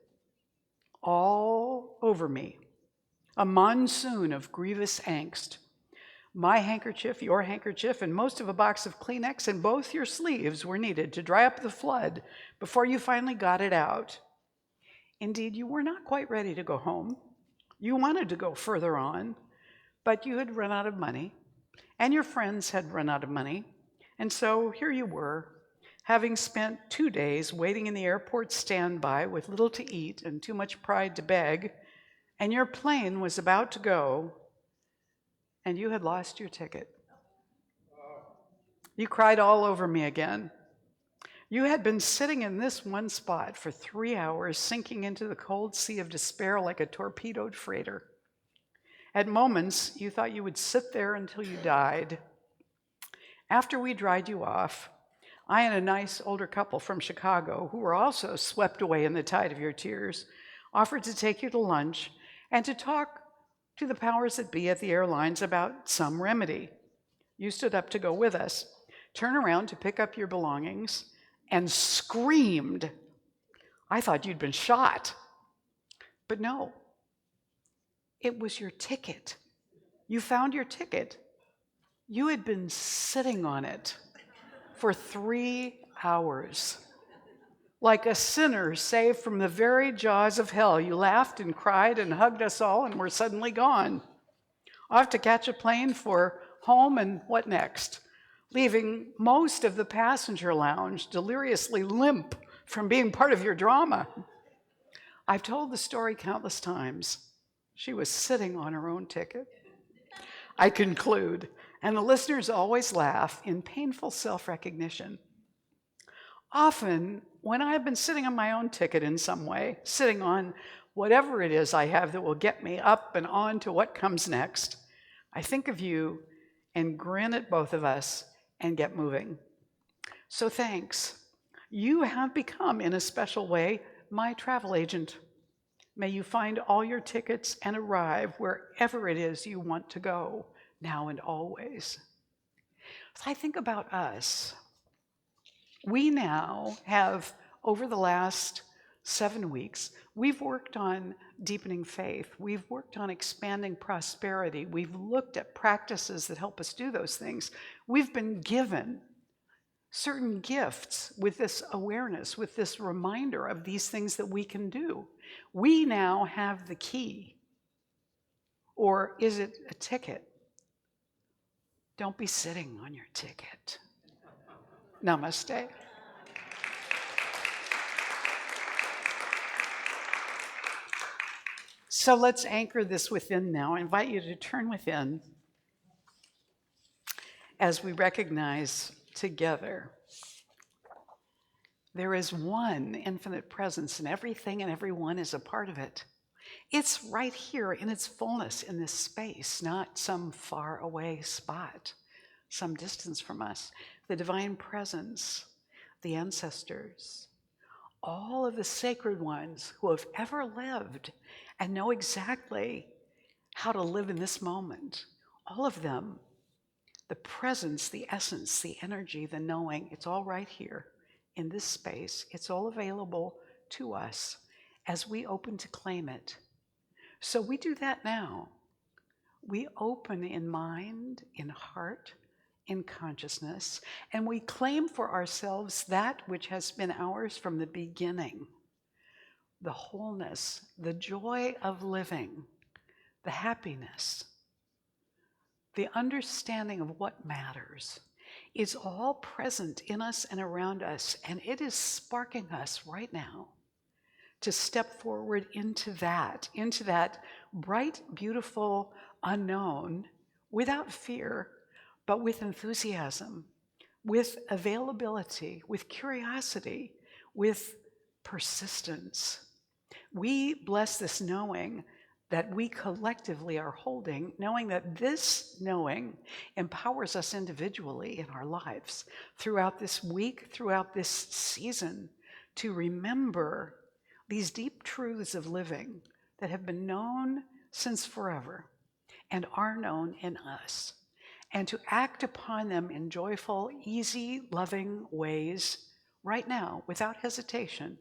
All over me, a monsoon of grievous angst. My handkerchief, your handkerchief, and most of a box of Kleenex and both your sleeves were needed to dry up the flood before you finally got it out. Indeed, you were not quite ready to go home. You wanted to go further on, but you had run out of money, and your friends had run out of money, and so here you were, having spent 2 days waiting in the airport standby with little to eat and too much pride to beg, and your plane was about to go, and you had lost your ticket. You cried all over me again. You had been sitting in this one spot for 3 hours, sinking into the cold sea of despair like a torpedoed freighter. At moments, you thought you would sit there until you died. After we dried you off, I and a nice older couple from Chicago, who were also swept away in the tide of your tears, offered to take you to lunch and to talk to the powers that be at the airlines about some remedy. You stood up to go with us, turned around to pick up your belongings, and screamed. I thought you'd been shot. But no, it was your ticket. You found your ticket. You had been sitting on it for 3 hours. Like a sinner saved from the very jaws of hell, you laughed and cried and hugged us all and were suddenly gone. Off to catch a plane for home and what next? Leaving most of the passenger lounge deliriously limp from being part of your drama. I've told the story countless times. She was sitting on her own ticket. I conclude, and the listeners always laugh in painful self-recognition. Often, when I've been sitting on my own ticket in some way, sitting on whatever it is I have that will get me up and on to what comes next, I think of you and grin at both of us and get moving. So thanks. You have become, in a special way, my travel agent. May you find all your tickets and arrive wherever it is you want to go, now and always. As I think about us, we now have, over the last 7 weeks, we've worked on deepening faith. We've worked on expanding prosperity. We've looked at practices that help us do those things. We've been given certain gifts with this awareness, with this reminder of these things that we can do. We now have the key Or is it a ticket? Don't be sitting on your ticket. Namaste. So let's anchor this within now. I invite you to turn within as we recognize together there is one infinite presence, and everything and everyone is a part of it. It's right here in its fullness in this space, not some far away spot, some distance from us. The divine presence, the ancestors, all of the sacred ones who have ever lived and know exactly how to live in this moment, all of them, the presence, the essence, the energy, the knowing, it's all right here in this space. It's all available to us as we open to claim it. So we do that now. We open in mind, in heart, in consciousness, and we claim for ourselves that which has been ours from the beginning. The wholeness, the joy of living, the happiness, the understanding of what matters. It's all present in us and around us, and it is sparking us right now to step forward into that bright, beautiful unknown without fear, but with enthusiasm, with availability, with curiosity, with persistence. We bless this knowing that we collectively are holding, knowing that this knowing empowers us individually in our lives throughout this week, throughout this season, to remember these deep truths of living that have been known since forever and are known in us, and to act upon them in joyful, easy, loving ways right now without hesitation,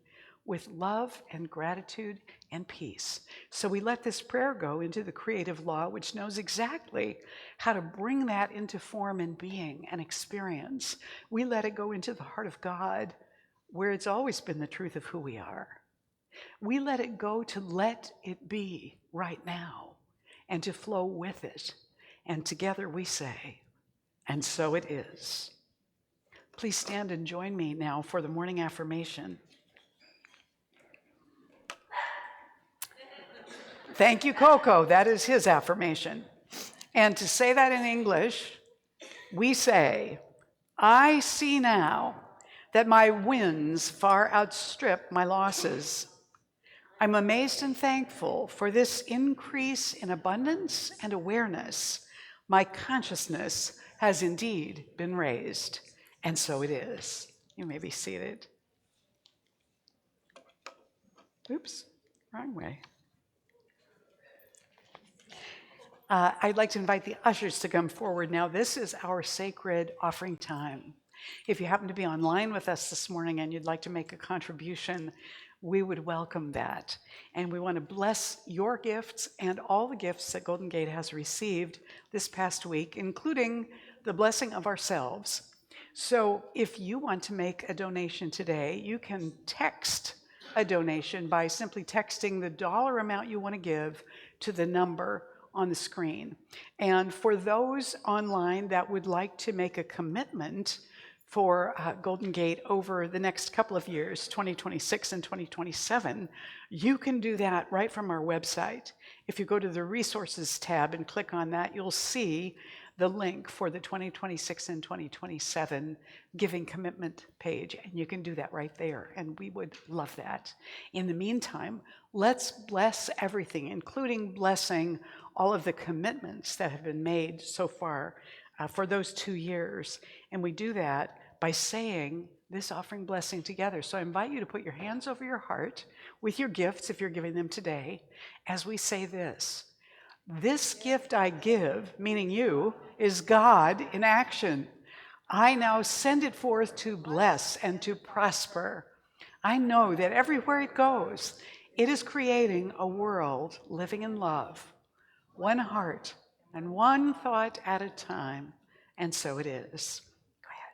with love and gratitude and peace. So we let this prayer go into the creative law, which knows exactly how to bring that into form and being and experience. We let it go into the heart of God, where it's always been the truth of who we are. We let it go to let it be right now and to flow with it. And together we say, and so it is. Please stand and join me now for the morning affirmation. Thank you, Coco. That is his affirmation. And to say that in English, we say, I see now that my wins far outstrip my losses. I'm amazed and thankful for this increase in abundance and awareness. My consciousness has indeed been raised, and so it is. You may be seated. Oops, wrong way. I'd like to invite the ushers to come forward now. This is our sacred offering time. If you happen to be online with us this morning and you'd like to make a contribution, we would welcome that. And we want to bless your gifts and all the gifts that Golden Gate has received this past week, including the blessing of ourselves. So if you want to make a donation today, you can text a donation by simply texting the dollar amount you want to give to the number on the screen. And for those online that would like to make a commitment for Golden Gate over the next couple of years, 2026 and 2027, you can do that right from our website. If you go to the resources tab and click on that, you'll see the link for the 2026 and 2027 giving commitment page, and you can do that right there, and we would love that. In the meantime, let's bless everything, including blessing all of the commitments that have been made so far for those 2 years, and we do that by saying this offering blessing together. So I invite you to put your hands over your heart with your gifts, if you're giving them today, as we say this. This gift I give, meaning you, is God in action. I now send it forth to bless and to prosper. I know that everywhere it goes, it is creating a world living in love, one heart and one thought at a time, and so it is. Go ahead.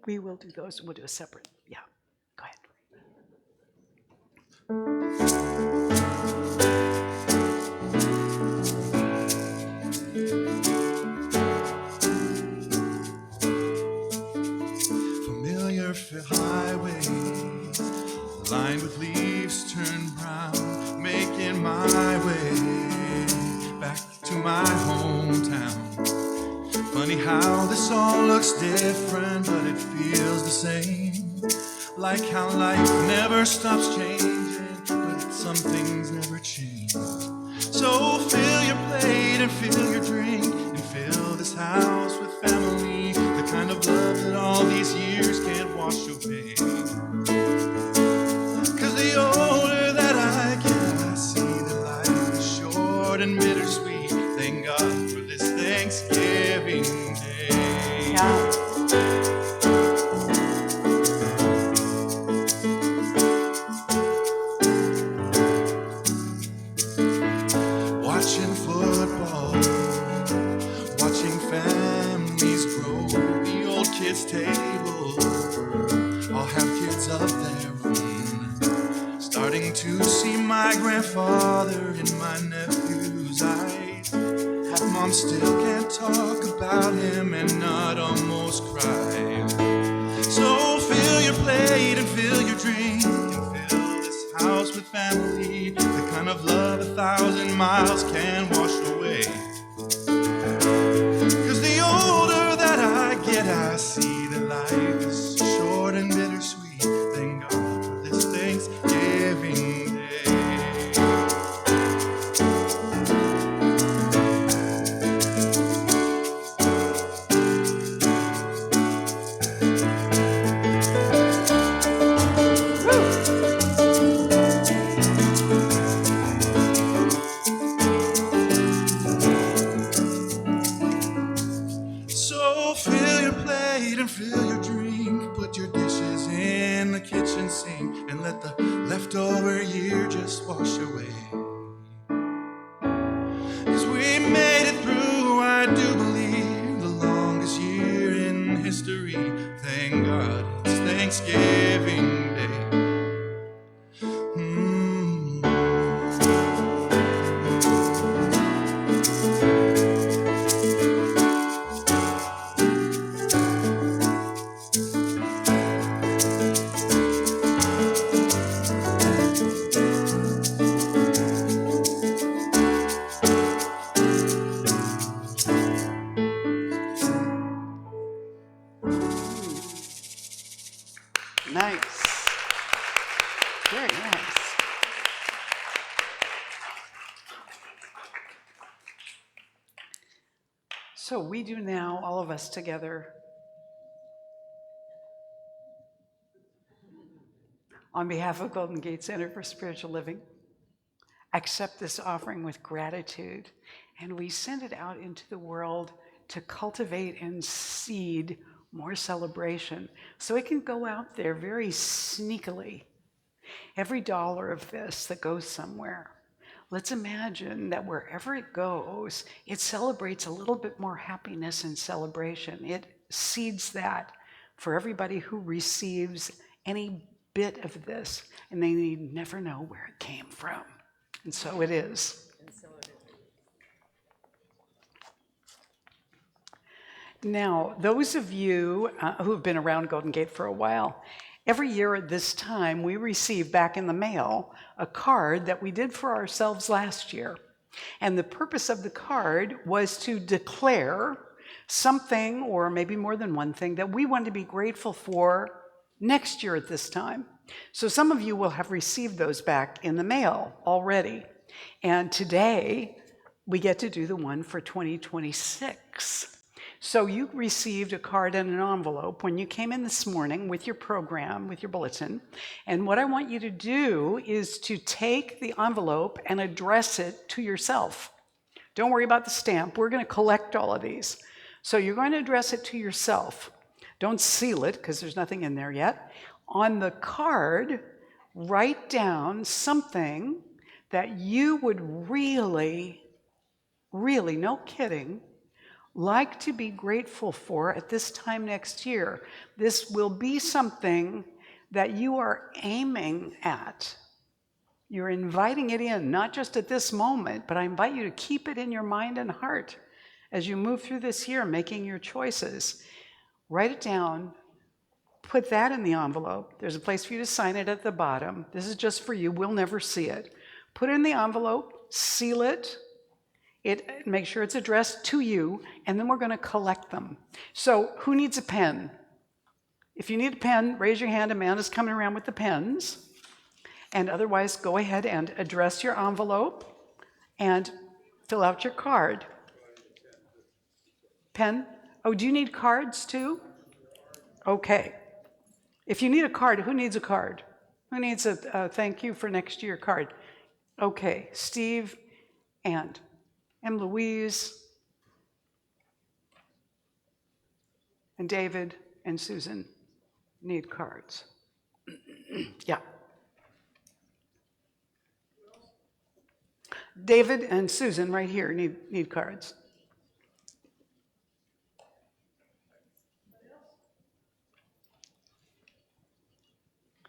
We will do those. We'll do a separate. Yeah, go ahead. to highways lined with leaves turned brown, making my way back to my hometown. Funny how this all looks different, but it feels the same. Like how life never stops changing, but some things never change. So fill your plate and fill your drink and fill this house with family, the kind of love that all these years can't wash away. 'Cause the older that I get, I see that life is short and bittersweet. Thank God for this Thanksgiving Day. Yeah. Watching football, watching families grow, the old kids' table all have kids of their own. Starting to see my grandfather in my nephew's eyes. Half mom still can't talk about him and not almost cry. So fill your plate and fill your drink and fill this house with family, the kind of love 1,000 miles can wash away. 'Cause the older that I get, I see that life is short and bittersweet. Thank God for this Thanksgiving Day. So fill your plate and fill your drink, put your dishes in the kitchen sink, and let the leftover year just wash away. 'Cause we made it through, I do believe, the longest year in history. Thank God it's Thanksgiving Day. Nice. Very nice. So we do now, all of us together, on behalf of Golden Gate Center for Spiritual Living, accept this offering with gratitude, and we send it out into the world to cultivate and seed more celebration so it can go out there very sneakily. Every dollar of this that goes somewhere, let's imagine that wherever it goes, it celebrates a little bit more happiness and celebration. It seeds that for everybody who receives any bit of this, and they need never know where it came from. And so it is. Now, those of you who have been around Golden Gate for a while, every year at this time, we receive back in the mail a card that we did for ourselves last year. And the purpose of the card was to declare something, or maybe more than one thing, that we want to be grateful for next year at this time. So some of you will have received those back in the mail already. And today, we get to do the one for 2026. So you received a card and an envelope when you came in this morning with your program, with your bulletin. And what I want you to do is to take the envelope and address it to yourself. Don't worry about the stamp. We're going to collect all of these. So you're going to address it to yourself. Don't seal it because there's nothing in there yet. On the card, write down something that you would really, no kidding, like to be grateful for at this time next year. This will be something that you are aiming at. You're inviting it in, not just at this moment, but I invite you to keep it in your mind and heart as you move through this year, making your choices. Write it down put that in the envelope. There's a place for you to sign it at the bottom. This is just for you. We'll never see it. Put it in the envelope, seal it, make sure it's addressed to you, and then we're going to collect them. So who needs a pen? If you need a pen, raise your hand. Amanda's coming around with the pens. And otherwise, go ahead and address your envelope and fill out your card. Pen? Oh, do you need cards too? Okay. If you need a card, who needs a card? Who needs a thank you for next year card? Okay, Steve and Louise and David and Susan need cards. Yeah. David and Susan right here need cards.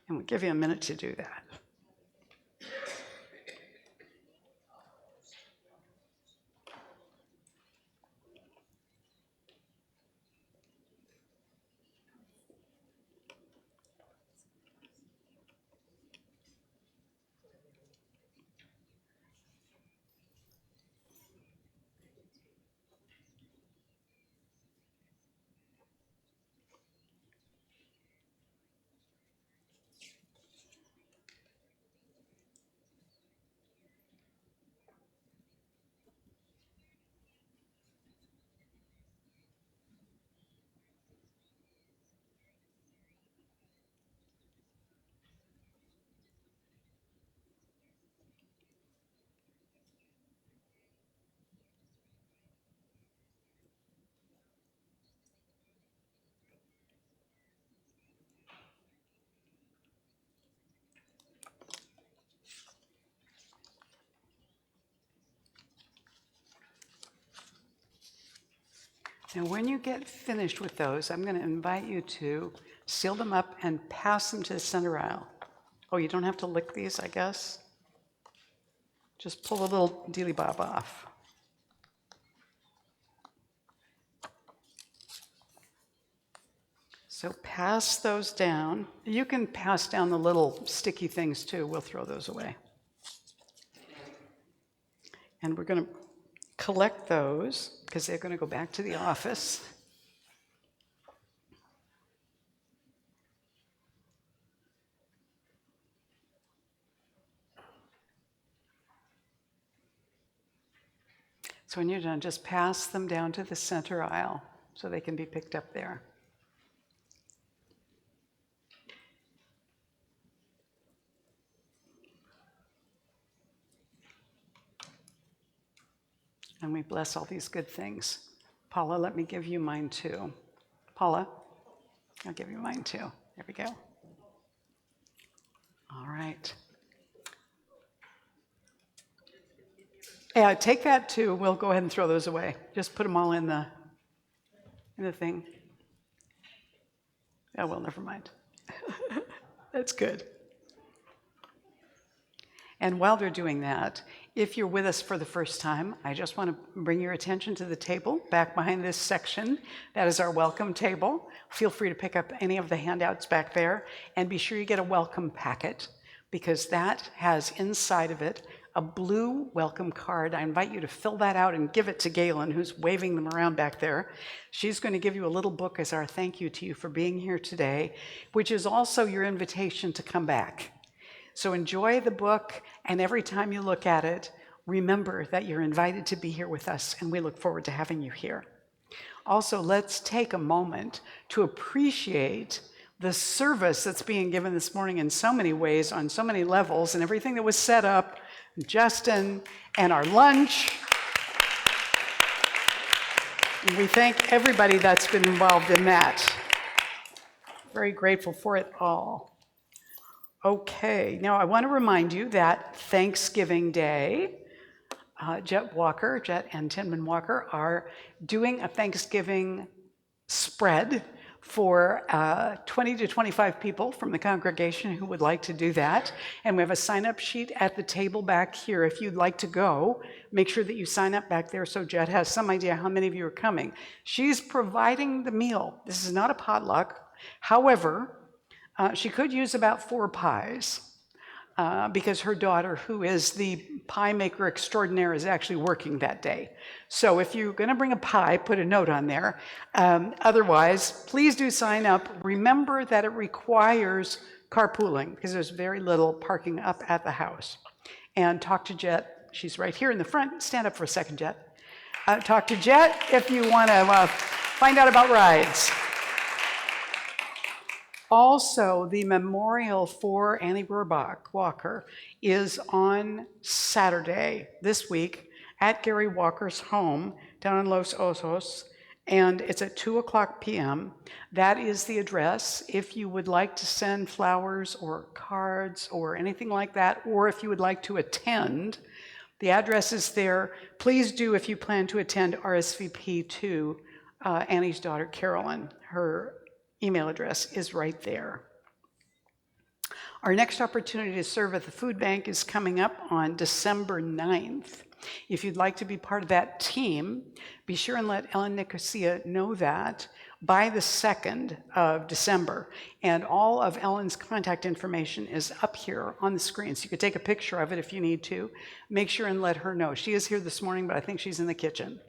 And we'll give you a minute to do that. Now, when you get finished with those, I'm going to invite you to seal them up and pass them to the center aisle. Oh, you don't have to lick these, I guess? Just pull a little dealy bob off. So pass those down. You can pass down the little sticky things too. We'll throw those away. And we're going to collect those because they're going to go back to the office. So when you're done, just pass them down to the center aisle so they can be picked up there. And we bless all these good things. Paula, let me give you mine too. Paula, I'll give you mine too. There we go. All right. Yeah, take that too. We'll go ahead and throw those away. Just put them all in the thing. Oh, well, never mind. That's good. And while they're doing that, if you're with us for the first time, I just want to bring your attention to the table back behind this section. That is our welcome table. Feel free to pick up any of the handouts back there, and be sure you get a welcome packet, because that has inside of it a blue welcome card. I invite you to fill that out and give it to Galen, who's waving them around back there. She's going to give you a little book as our thank you to you for being here today, which is also your invitation to come back. So enjoy the book, and every time you look at it, remember that you're invited to be here with us, and we look forward to having you here. Also, let's take a moment to appreciate the service that's being given this morning in so many ways, on so many levels, and everything that was set up, Justin, and our lunch. And we thank everybody that's been involved in that. Very grateful for it all. Okay, now I want to remind you that Thanksgiving Day, Jet and Tinman Walker are doing a Thanksgiving spread for 20 to 25 people from the congregation who would like to do that. And we have a sign-up sheet at the table back here. If you'd like to go, make sure that you sign up back there so Jet has some idea how many of you are coming. She's providing the meal. This is not a potluck. However, she could use about 4 pies because her daughter, who is the pie maker extraordinaire, is actually working that day. So if you're going to bring a pie, put a note on there. Otherwise, please do sign up. Remember that it requires carpooling because there's very little parking up at the house. And talk to Jet. She's right here in the front. Stand up for a second, Jet. Talk to Jet if you want to find out about rides. Also, the memorial for Annie Burbach Walker is on Saturday this week at Gary Walker's home down in Los Osos, and it's at 2:00 p.m. That is the address if you would like to send flowers or cards or anything like that, or if you would like to attend. The address is there. Please do, if you plan to attend, RSVP to Annie's daughter, Carolyn. Her email address is right there. Our next opportunity to serve at the food bank is coming up on December 9th. If you'd like to be part of that team, be sure and let Ellen Nicosia know that by the 2nd of December. And all of Ellen's contact information is up here on the screen, so you could take a picture of it if you need to. Make sure and let her know. She is here this morning, but I think she's in the kitchen.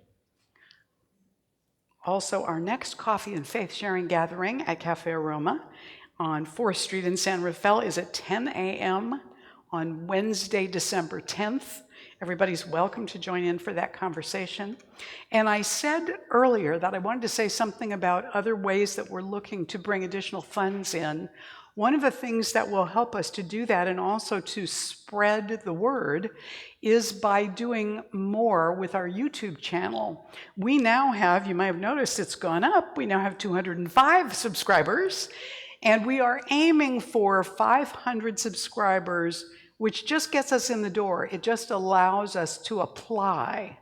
Also, our next Coffee and Faith Sharing gathering at Cafe Aroma on 4th Street in San Rafael is at 10 a.m. on Wednesday, December 10th. Everybody's welcome to join in for that conversation. And I said earlier that I wanted to say something about other ways that we're looking to bring additional funds in. One of the things that will help us to do that and also to spread the word is by doing more with our YouTube channel. We now have, you might have noticed it's gone up, we now have 205 subscribers, and we are aiming for 500 subscribers, which just gets us in the door. It just allows us to apply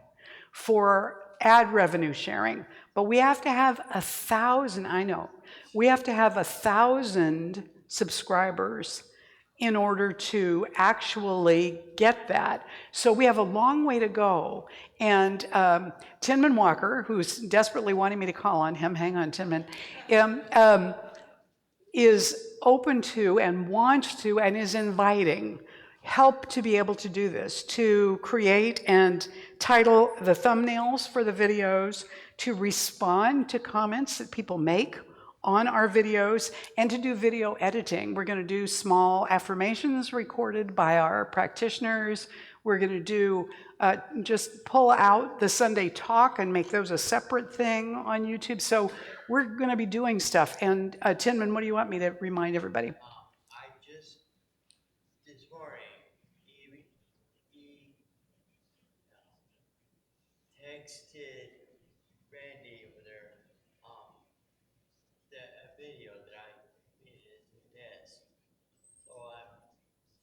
for ad revenue sharing. But we have to have 1,000, I know, we have to have 1,000 subscribers in order to actually get that. So we have a long way to go. And Tinman Walker, who's desperately wanting me to call on him, hang on, Tinman, is open to and wants to and is inviting help to be able to do this, to create and title the thumbnails for the videos, to respond to comments that people make on our videos, and to do video editing. We're going to do small affirmations recorded by our practitioners. We're going to do just pull out the Sunday talk and make those a separate thing on YouTube. So we're going to be doing stuff. And Tinman, what do you want me to remind everybody? I just this morning texted Randy over there a video that I made at the desk. So I'm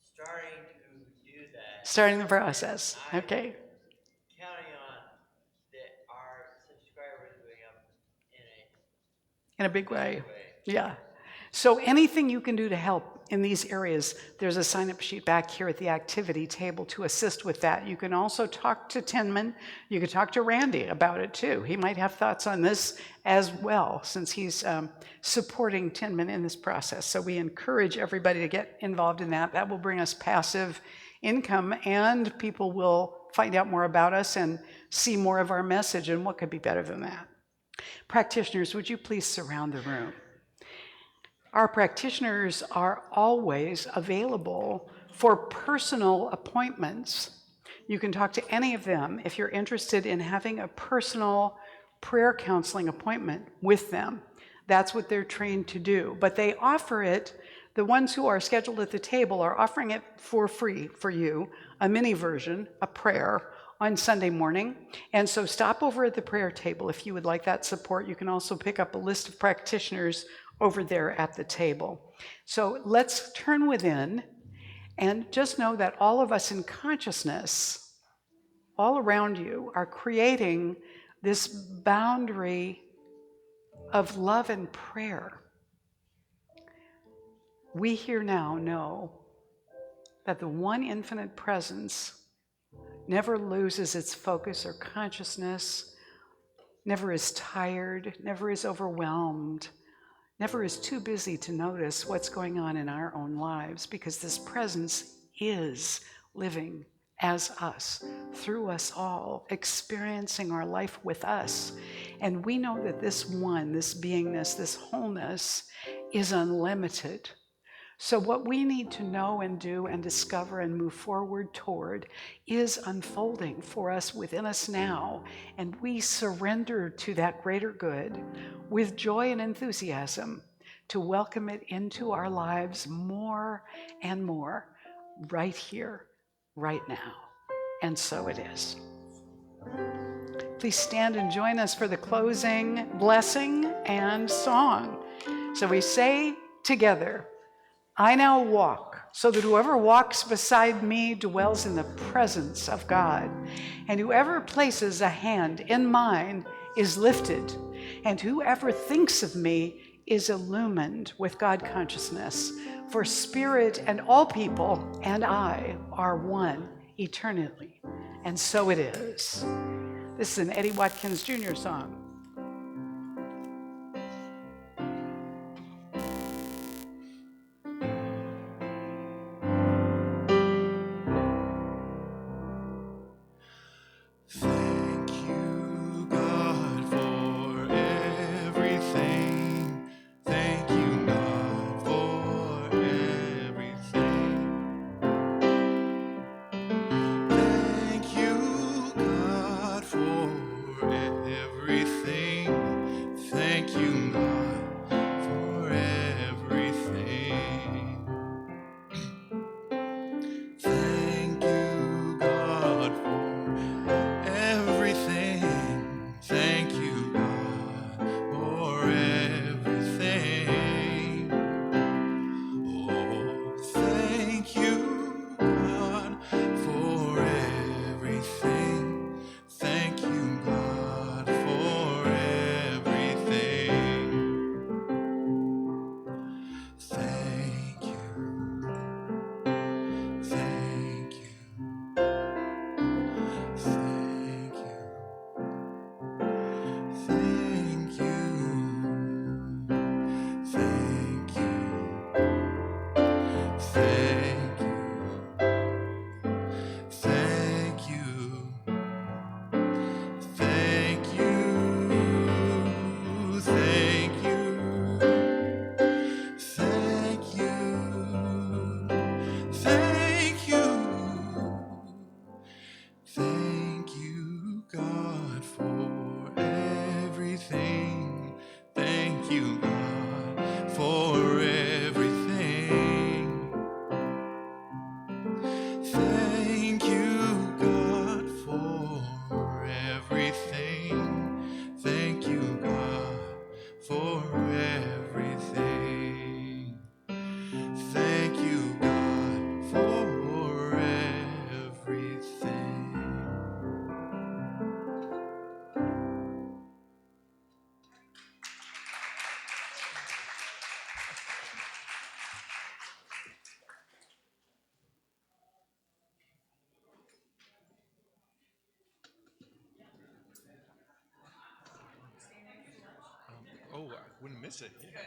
starting to do that. Starting the process. I'm Okay. counting on that our subscribers going up In a big way. big way. Yeah. So anything you can do to help in these areas, there's a sign-up sheet back here at the activity table to assist with that. You can also talk to Tinman. You can talk to Randy about it too. He might have thoughts on this as well, since he's supporting Tinman in this process. So we encourage everybody to get involved in that. That will bring us passive income, and people will find out more about us and see more of our message, and what could be better than that? Practitioners, would you please surround the room? Our practitioners are always available for personal appointments. You can talk to any of them if you're interested in having a personal prayer counseling appointment with them. That's what they're trained to do. But they offer it, the ones who are scheduled at the table are offering it for free for you, a mini version, a prayer, on Sunday morning. And so stop over at the prayer table if you would like that support. You can also pick up a list of practitioners over there at the table. So let's turn within and just know that all of us in consciousness, all around you, are creating this boundary of love and prayer. We here now know that the one infinite presence never loses its focus or consciousness, never is tired, never is overwhelmed, never is too busy to notice what's going on in our own lives, because this presence is living as us, through us all, experiencing our life with us. And we know that this one, this beingness, this wholeness is unlimited. So what we need to know and do and discover and move forward toward is unfolding for us within us now. And we surrender to that greater good with joy and enthusiasm to welcome it into our lives more and more, right here, right now. And so it is. Please stand and join us for the closing blessing and song. So we say together, I now walk, so that whoever walks beside me dwells in the presence of God. And whoever places a hand in mine is lifted. And whoever thinks of me is illumined with God consciousness. For spirit and all people and I are one eternally. And so it is. This is an Eddie Watkins Jr. song. Thank you, God, for everything. Thank you, God, for everything. Thank you, God, for everything. Thank you, God, for everything. Thank you, God, for everything. Thank you, God, for everything. Oh, thank you, God, for everything. Thank you, God, for everything. Thank you, thank you, thank you, thank you, thank you, thank you, thank you, thank you, thank you, thank you, thank you. Thank you, God, for everything. Thank you, God, for everything. Thank you, God, for everything. Thank you, God, for everything. Thank you, God, for everything. Oh, I wouldn't miss it. Yeah.